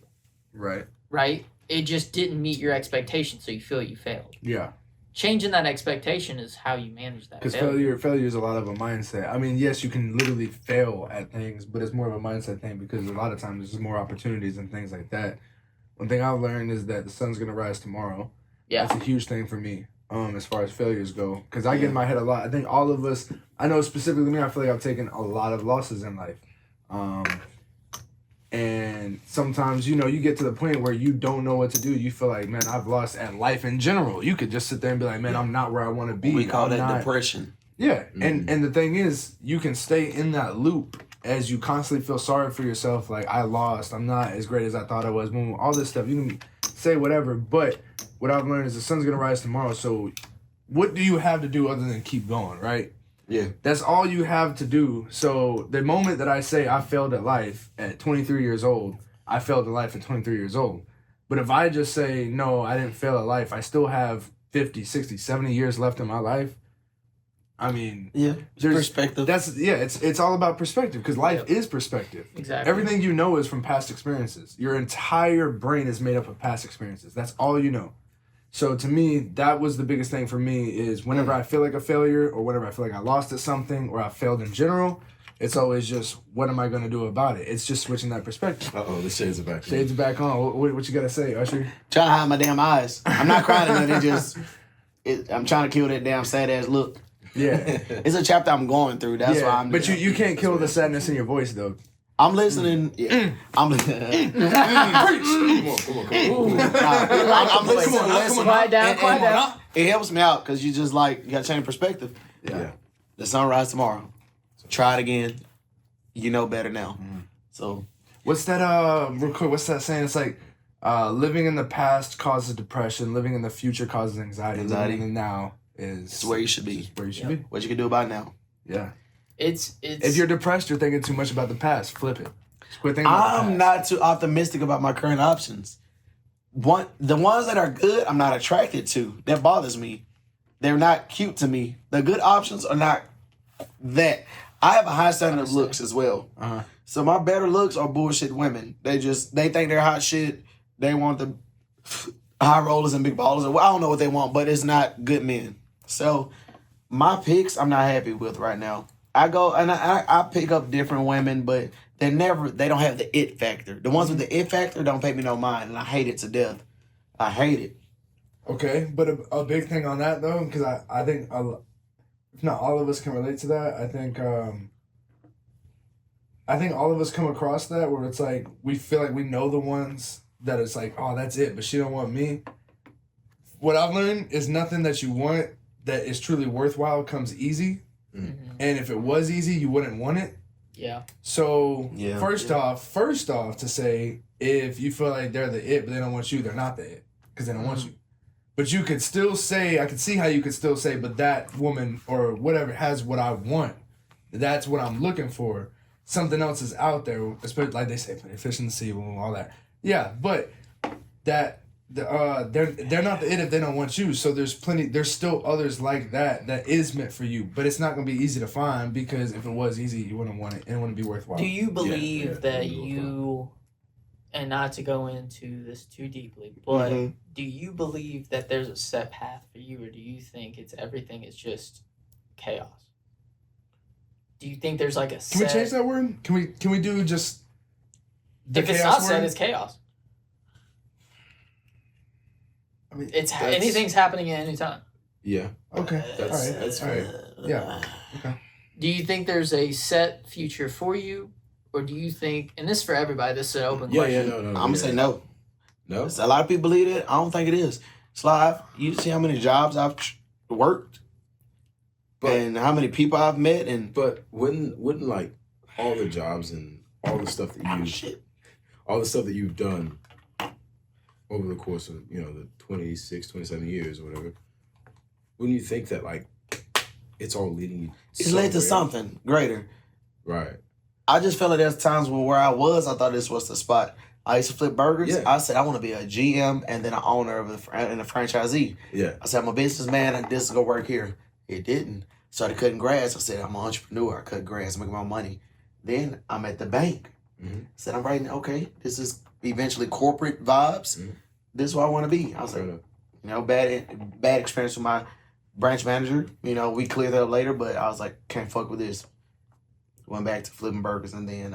Right. Right? It just didn't meet your expectation, so you feel you failed. Yeah. Changing that expectation is how you manage that. Because failure is a lot of a mindset. I mean, yes, you can literally fail at things, but it's more of a mindset thing because a lot of times there's just more opportunities and things like that. One thing I've learned is that the sun's gonna rise tomorrow. Yeah. That's a huge thing for me. As far as failures go, because I get in my head a lot. I think all of us. I know specifically me. I feel like I've taken a lot of losses in life. And sometimes, you get to the point where you don't know what to do. You feel like, man, I've lost at life in general. You could just sit there and be like, man, I'm not where I want to be. We call that depression. Yeah. Mm-hmm. And the thing is, you can stay in that loop as you constantly feel sorry for yourself. Like, I lost. I'm not as great as I thought I was. Boom, all this stuff. You can say whatever. But what I've learned is the sun's going to rise tomorrow. So what do you have to do other than keep going, right? Yeah. That's all you have to do. So the moment that I say I failed at life at 23 years old, I failed at life at 23 years old. But if I just say, no, I didn't fail at life, I still have 50, 60, 70 years left in my life. I mean, yeah, perspective. It's all about perspective because life is perspective. Exactly. Everything you know is from past experiences. Your entire brain is made up of past experiences. That's all you know. So to me, that was the biggest thing for me is whenever I feel like a failure or whenever I feel like I lost at something or I failed in general, it's always just, what am I going to do about it? It's just switching that perspective. Uh-oh, the shades are back on. Shades are back on. What you got to say, Usher? Trying to hide my damn eyes. I'm not crying or nothing. I'm trying to kill that damn sad ass look. Yeah. It's a chapter I'm going through. That's why I'm... But you can't kill the sadness in your voice, though. I'm listening. Yeah. I'm listening. Come on. I'm listening. Quiet down. It helps me out because you got to change perspective. Yeah. The sunrise tomorrow. Try it again. You know better now. So. What's that, real quick, what's that saying? It's like, living in the past causes depression. Living in the future causes anxiety. Living in the now is where you should be. Be. What you can do about it now. Yeah. It's if you're depressed, you're thinking too much about the past. Flip it. Just quit thinking about the past. I'm not too optimistic about my current options. The ones that are good, I'm not attracted to. That bothers me. They're not cute to me. The good options are not that. I have a high standard of looks as well. Uh-huh. So my better looks are bullshit women. They think they're hot shit. They want the high rollers and big ballers. I don't know what they want, but it's not good men. So my picks, I'm not happy with right now. I go and I pick up different women, but they don't have the it factor. The ones with the it factor don't pay me no mind, and I hate it to death. I hate it. Okay, but a big thing on that though, because I think if not all of us can relate to that. I think all of us come across that where it's like we feel like we know the ones that it's like, oh, that's it, but she don't want me. What I've learned is nothing that you want that is truly worthwhile comes easy. Mm-hmm. And if it was easy, you wouldn't want it. Yeah. So first off, to say if you feel like they're the it, but they don't want you, they're not the it because they don't want you. But you could still say, I could see how you could still say, but that woman or whatever has what I want. That's what I'm looking for. Something else is out there, especially like they say, put a fish in the sea, all that. Yeah, but that. They're not the it if they don't want you. So there's still others like that is meant for you. But it's not gonna be easy to find because if it was easy, you wouldn't want it and it wouldn't be worthwhile. Do you believe that you, and not to go into this too deeply, but do you believe that there's a set path for you, or do you think everything is just chaos? Do you think there's like a set... Can we change that word? Can we do just the if it's not set, it's chaos. I mean, anything's happening at any time. Yeah. Okay. That's all right. Yeah. Okay. Do you think there's a set future for you, or do you think? And this is for everybody. This is an open question. No. I'm gonna say no. No. A lot of people believe it. I don't think it is. Slive, you see how many jobs I've worked? and how many people I've met, and But wouldn't like all the jobs and all the stuff that you've done over the course of, the 26, 27 years or whatever, wouldn't you think that like it's all leading you it's led to something greater. Right. I just felt like there's times where I thought this was the spot. I used to flip burgers. Yeah. I said I want to be a GM and then an owner and a franchisee. Yeah. I said I'm a businessman and this is gonna work here. It didn't. Started cutting grass. I said I'm an entrepreneur. I cut grass, make my money. Then I'm at the bank. Mm-hmm. Said I'm writing. Okay, this is eventually corporate vibes. Mm-hmm. This is what I want to be. I was like, bad experience with my branch manager. We cleared that up later, but I was like, can't fuck with this. Went back to flipping burgers, and then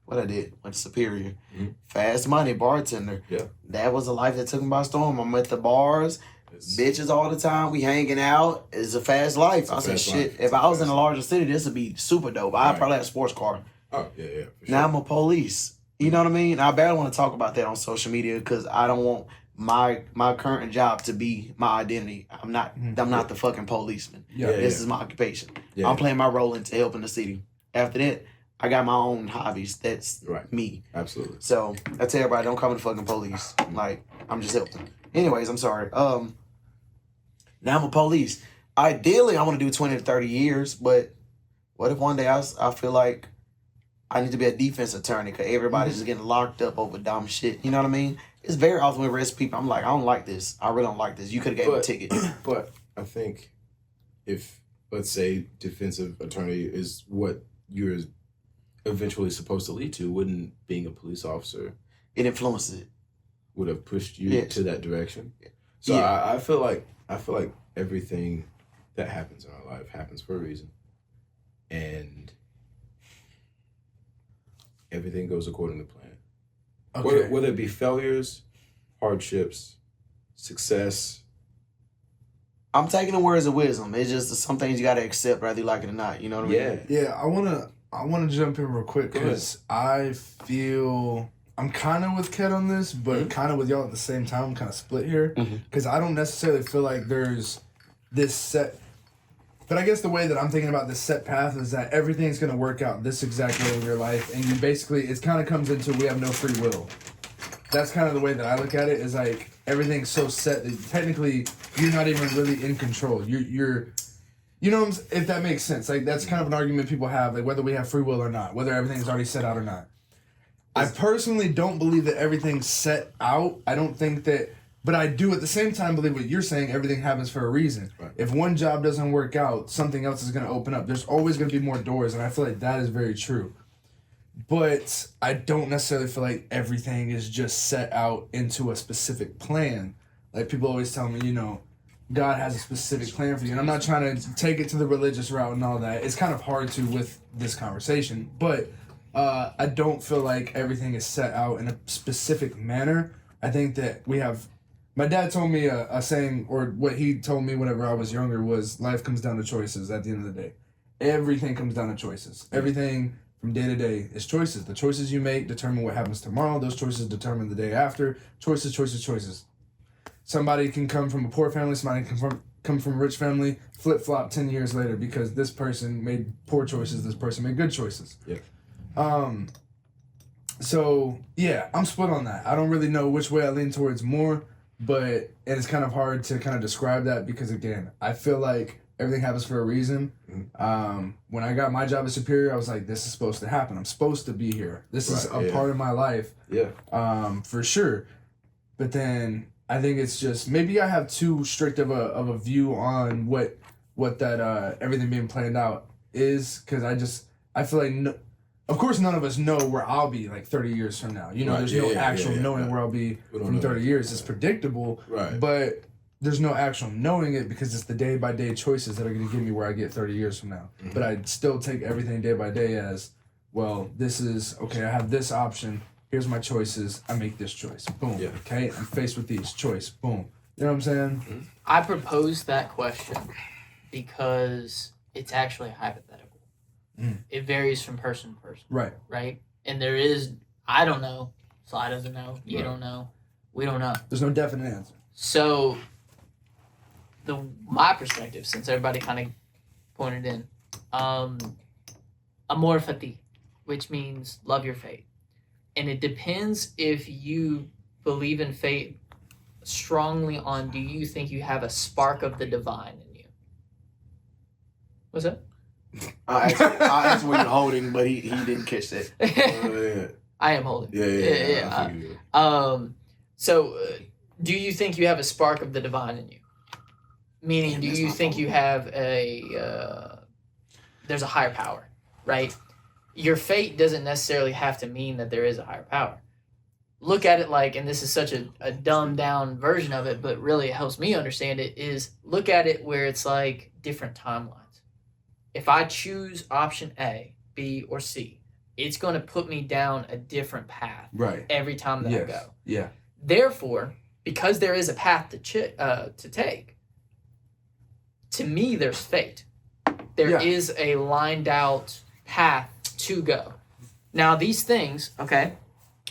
what I did, went to Superior. Mm-hmm. Fast money, bartender. Yeah. That was a life that took me by storm. I'm at the bars, bitches all the time. We hanging out. It's a fast life. I said, shit, if I was in a larger city, this would be super dope. I'd probably have a sports car. Oh, yeah, for sure. Now I'm a police. You know what I mean? I barely want to talk about that on social media because I don't want my current job to be my identity. I'm not the fucking policeman. This is my occupation. I'm playing my role into helping the city. After that, I got my own hobbies. That's me. Absolutely. So I tell everybody, don't call me the fucking police. Like, I'm just helping. Anyways, I'm sorry. Now I'm a police. Ideally, I want to do 20 to 30 years, but what if one day I feel like I need to be a defense attorney because everybody's just getting locked up over dumb shit. You know what I mean? It's very often we arrest people. I'm like, I don't like this. I really don't like this. You could have gave me a ticket. But I think if, let's say, defensive attorney is what you're eventually supposed to lead to, wouldn't being a police officer it influences it? Would have pushed you to that direction. So I feel like everything that happens in our life happens for a reason, and everything goes according to plan. Okay. Whether it be failures, hardships, success. I'm taking the words of wisdom. It's just some things you gotta accept whether you like it or not. You know what I mean? Yeah. I wanna jump in real quick because I feel I'm kind of with Ket on this, but kind of with y'all at the same time. I'm kind of split here because I don't necessarily feel like there's this set. But I guess the way that I'm thinking about this set path is that everything's going to work out this exact way in your life. And you basically, it kind of comes into we have no free will. That's kind of the way that I look at it, is like everything's so set that technically you're not even really in control. You're you know, if that makes sense. Like that's kind of an argument people have, like whether we have free will or not, whether everything's already set out or not. I personally don't believe that everything's set out. I don't think that. But I do at the same time believe what you're saying, everything happens for a reason. Right. If one job doesn't work out, something else is going to open up. There's always going to be more doors, and I feel like that is very true. But I don't necessarily feel like everything is just set out into a specific plan. Like people always tell me, God has a specific plan for you. And I'm not trying to take it to the religious route and all that. It's kind of hard to with this conversation. But I don't feel like everything is set out in a specific manner. I think that we have... My dad told me a saying, or what he told me whenever I was younger was, life comes down to choices at the end of the day. Everything comes down to choices. Everything from day to day is choices. The choices you make determine what happens tomorrow. Those choices determine the day after. Choices, choices, choices. Somebody can come from a poor family, somebody can come from a rich family, flip-flop 10 years later because this person made poor choices, this person made good choices. Yeah. So, yeah, I'm split on that. I don't really know which way I lean towards more. But it's kind of hard to kind of describe that because, again, I feel like everything happens for a reason. When I got my job at Superior, I was like, this is supposed to happen. I'm supposed to be here. This is a part of my life. Yeah. For sure. But then I think it's just maybe I have too strict of a view on what that everything being planned out is because I feel like of course, none of us know where I'll be like 30 years from now. There's no actual knowing where I'll be from 30 years. It's predictable, but there's no actual knowing it because it's the day-by-day choices that are going to get me where I get 30 years from now. But I still take everything day by day as, well, this is, okay, I have this option. Here's my choices. I make this choice. Boom. Yeah. Okay, I'm faced with these. Choice. Boom. You know what I'm saying? I proposed that question because it's actually hypothetical. It varies from person to person. Right? And there is, I don't know, Sly doesn't know, you don't know, we don't know. There's no definite answer. So, my perspective, since everybody kind of pointed in, amor fati, which means love your fate. And it depends if you believe in fate strongly on, do you think you have a spark of the divine in you? What's that? I asked what you're holding, but he didn't catch that. I am holding. Yeah. So, do you think you have a spark of the divine in you? Meaning, do you think you have there's a higher power, right? Your fate doesn't necessarily have to mean that there is a higher power. Look at it like, and this is such a dumbed down version of it, but really it helps me understand it, is look at it where it's like different timelines. If I choose option A, B, or C, it's going to put me down a different path every time that I go. Yeah. Therefore, because there is a path to take, to me, there's fate. There is a lined out path to go. Now, these things, okay,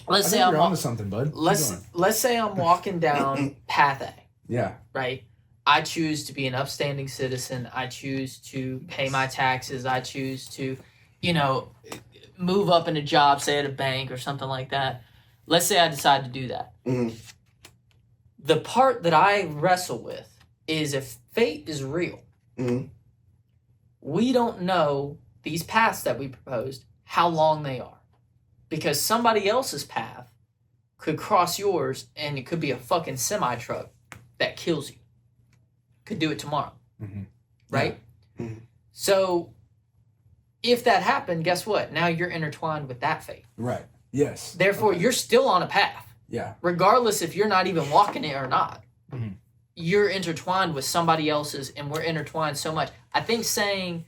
let's say I'm onto something, bud. Let's say I'm walking down path A. Yeah. Right? I choose to be an upstanding citizen. I choose to pay my taxes. I choose to, move up in a job, say at a bank or something like that. Let's say I decide to do that. Mm-hmm. The part that I wrestle with is if fate is real, we don't know these paths that we proposed, how long they are. Because somebody else's path could cross yours and it could be a fucking semi-truck that kills you. Could do it tomorrow. Right? Yeah. Mm-hmm. So if that happened, guess what? Now you're intertwined with that fate. Right. Yes. Therefore, you're still on a path. Yeah. Regardless if you're not even walking it or not. Mm-hmm. You're intertwined with somebody else's, and we're intertwined so much. I think saying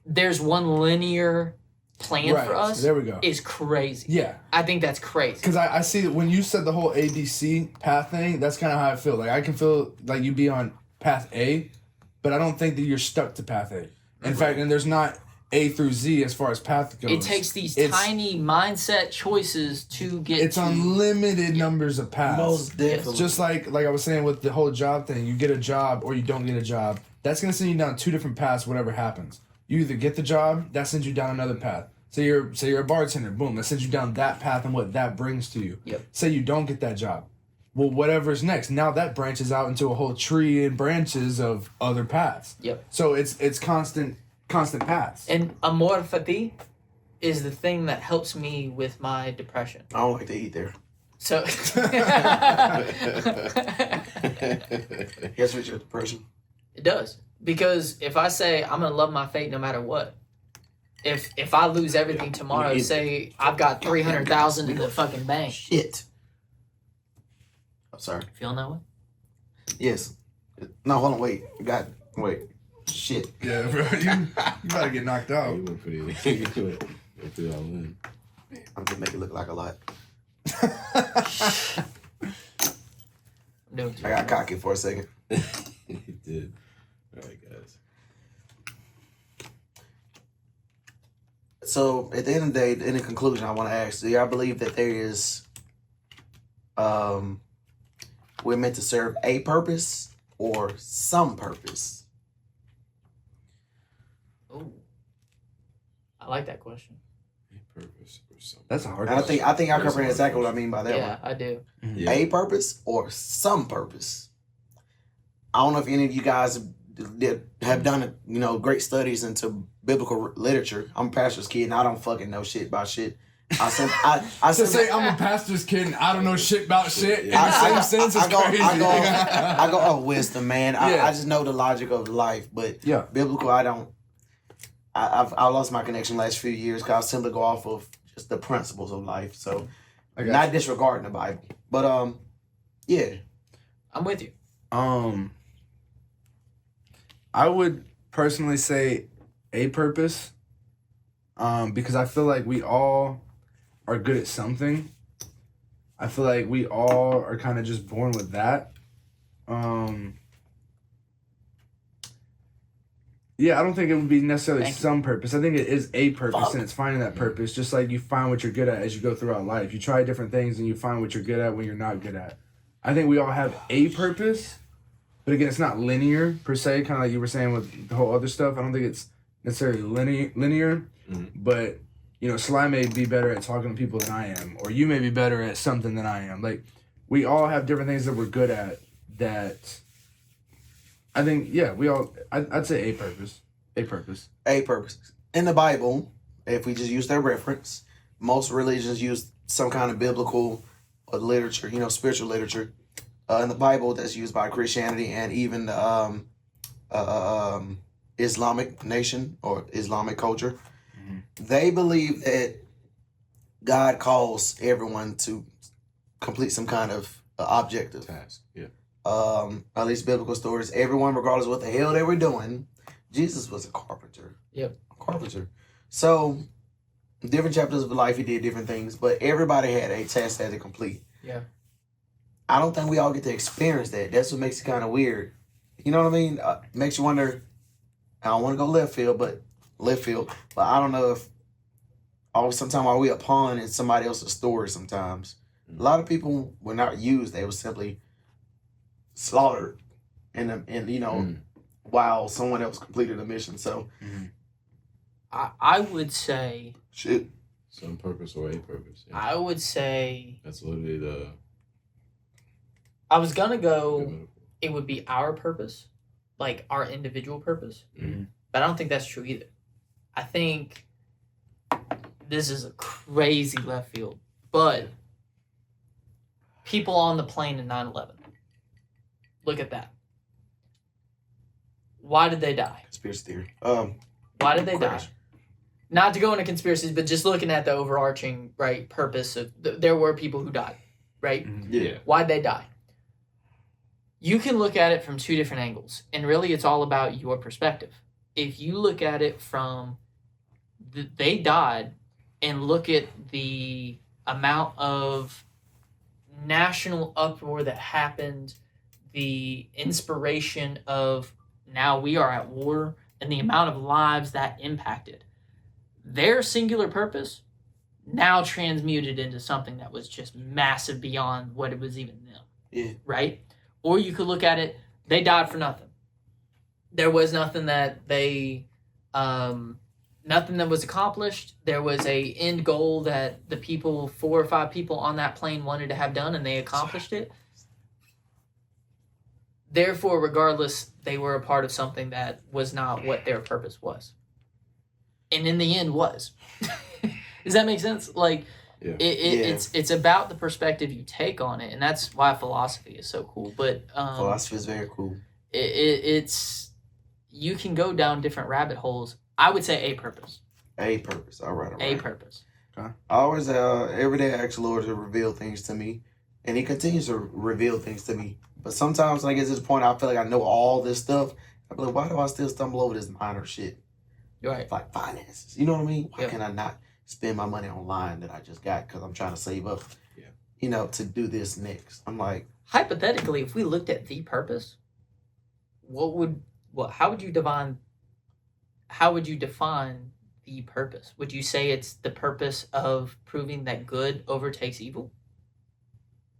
there's one linear plan for us there we go. is crazy. Yeah. I think that's crazy. Because I see that when you said the whole ABC path thing, that's kind of how I feel. Like I can feel like you be on path A, but I don't think that you're stuck to path A. In fact, and there's not A through Z as far as path goes. It takes these tiny mindset choices to get It's unlimited numbers of paths. Most definitely. Just like I was saying with the whole job thing, you get a job or you don't get a job. That's going to send you down two different paths, whatever happens. You either get the job, that sends you down another path. Say you're a bartender, boom, that sends you down that path and what that brings to you. Yep. Say you don't get that job. Well, whatever's next, now that branches out into a whole tree and branches of other paths. Yep. So it's constant paths. And amor fati is the thing that helps me with my depression. I don't like to eat there. So Yes, with your depression. It does. Because if I say I'm gonna love my fate no matter what, if I lose everything tomorrow, say I've got 300,000 in the fucking bank. Shit. I'm sorry. Feeling that way? Yes. No, hold on, wait. Shit. Yeah, bro, you gotta get knocked out. You went pretty all in. I'm gonna make it look like a lot. I'm doing too I got cocky for a second. You did. All right, guys. So at the end of the day, in the conclusion, I want to ask: do y'all believe that there is, we're meant to serve a purpose or some purpose? Oh, I like that question. Purpose or something. That's a hard And question. I think I comprehend exactly what I mean by that Yeah, one. I do. Yeah. A purpose or some purpose. I don't know if any of you guys have done great studies into biblical literature. I'm a pastor's kid and I don't fucking know shit about shit. I say I'm a pastor's kid and I don't know shit about shit. In Yeah. the same sense, it's crazy. I go off wisdom, man. Yeah. I just know the logic of life, but Yeah. biblical, I don't. I lost my connection last few years because I simply go off of just the principles of life. So, not disregarding the Bible, but yeah. I'm with you. I would personally say a purpose, because I feel like we all are good at something. I feel like we all are kind of just born with that. Yeah, I don't think it would be necessarily some purpose. I think it is a purpose, and it's finding that purpose. Just like you find what you're good at as you go throughout life. You try different things, and you find what you're good at when you're not good at. I think we all have a purpose, But again, it's not linear per se, kind of like you were saying with the whole other stuff. I don't think it's necessarily linear, but you know, Sly may be better at talking to people than I am, or you may be better at something than I am. Like, we all have different things that we're good at that I think, yeah, I'd say a purpose. A purpose. A purpose. In the Bible, if we just use their reference, most religions use some kind of biblical literature, you know, spiritual literature. In the Bible, that's used by Christianity and even the Islamic nation or Islamic culture. They believe that God calls everyone to complete some kind of objective task. Yeah. At least biblical stories. Everyone, regardless of what the hell they were doing, Jesus was a carpenter. Yep. A carpenter. So, different chapters of life, he did different things, but everybody had a task they had to complete. Yeah. I don't think we all get to experience that. That's what makes it kind of weird. You know what I mean? Makes you wonder. I don't want to go left field, but I don't know if sometimes are we a pawn in somebody else's story sometimes. A lot of people were not used. They were simply slaughtered while someone else completed a mission. So I would say shit. Some purpose or a purpose. Yeah. I would say That's literally the I was gonna go it would be our purpose, like our individual purpose. But I don't think that's true either. I think this is a crazy left field. But people on the plane in 9/11. Look at that. Why did they die? Conspiracy theory. Why did they die? Not to go into conspiracies, but just looking at the overarching purpose of there were people who died, right? Yeah. Why'd they die? You can look at it from two different angles, and really it's all about your perspective. If you look at it from they died and look at the amount of national uproar that happened, the inspiration of now we are at war, and the amount of lives that impacted, their singular purpose now transmuted into something that was just massive beyond what it was even them. Yeah. Right? Or you could look at it, they died for nothing. There was nothing that nothing that was accomplished. There was a end goal that the 4 or 5 people on that plane wanted to have done, and they accomplished it. Therefore, regardless, they were a part of something that was not what their purpose was. And in the end was. Does that make sense? Like, yeah. It's about the perspective you take on it, and that's why philosophy is so cool. But philosophy is very cool. It's you can go down different rabbit holes. I would say a purpose. A purpose. All right. A purpose. Okay. I always every day I ask the Lord to reveal things to me, and He continues to reveal things to me. But sometimes when I get to this point, I feel like I know all this stuff. I'm like, why do I still stumble over this minor shit? Right. Like finances. You know what I mean? Why can I not spend my money online that I just got because I'm trying to save up, to do this next? I'm like, hypothetically, if we looked at the purpose, how would you define the purpose? Would you say it's the purpose of proving that good overtakes evil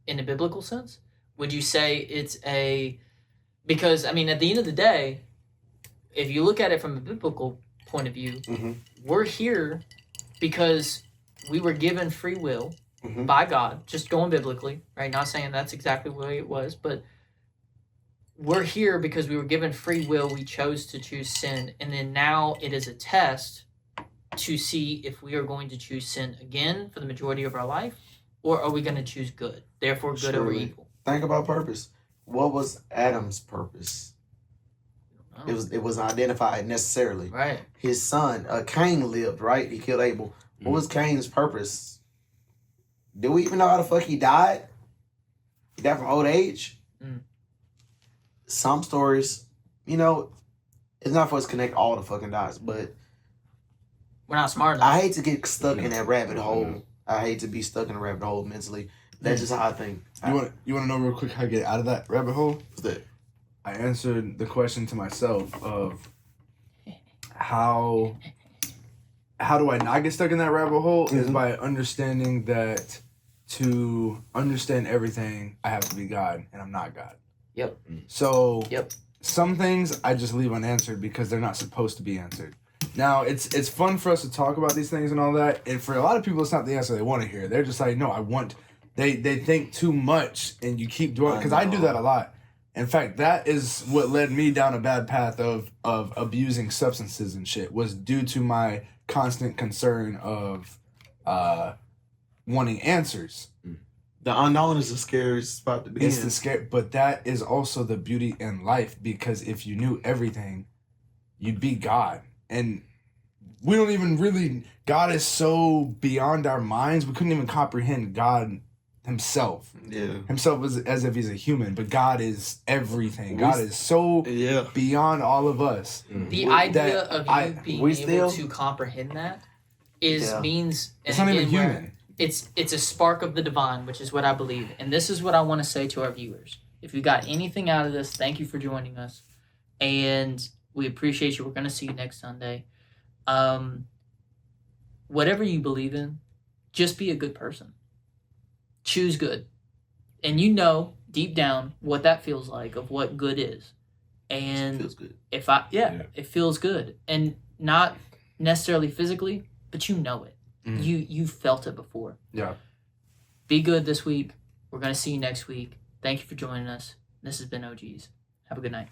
in a biblical sense? Would you say it's because, I mean, at the end of the day, if you look at it from a biblical point of view, we're here because we were given free will by God, just going biblically, right? Not saying that's exactly the way it was, but we're here because we were given free will. We chose to choose sin, and then now it is a test to see if we are going to choose sin again for the majority of our life, or are we going to choose good? Therefore, good over evil. Think about purpose. What was Adam's purpose? It was identified necessarily. Right. His son, Cain, lived, right? He killed Abel. What was Cain's purpose? Do we even know how the fuck he died? He died from old age? Some stories, it's not for us to connect all the fucking dots, but we're not smart enough. I hate to get stuck in that rabbit hole. I hate to be stuck in a rabbit hole mentally. That's just how I think. You want to know real quick how to get out of that rabbit hole? What's that? I answered the question to myself of how do I not get stuck in that rabbit hole is by understanding that to understand everything, I have to be God, and I'm not God. Yep. So Yep. some things I just leave unanswered because they're not supposed to be answered. Now, it's fun for us to talk about these things and all that, and for a lot of people, it's not the answer they want to hear. They're just like, no, I want... They think too much, and you keep doing... Because I do that a lot. In fact, that is what led me down a bad path of abusing substances and shit, was due to my constant concern of wanting answers. The unknown is the scariest spot to be It's in. the scare, but that is also the beauty in life, because if you knew everything, you'd be God. And we don't even really... God is so beyond our minds, we couldn't even comprehend God himself. Yeah. Himself as if he's a human, but God is everything. God is so beyond all of us. The idea of you being able to comprehend that means... It's not even human. It's a spark of the divine, which is what I believe. And this is what I want to say to our viewers. If you got anything out of this, thank you for joining us. And we appreciate you. We're going to see you next Sunday. Whatever you believe in, just be a good person. Choose good. And you know deep down what that feels like, of what good is. And It feels good. It feels good. And not necessarily physically, but you know it. You felt it before. Yeah. Be good this week. We're going to see you next week. Thank you for joining us. This has been OGs. Have a good night.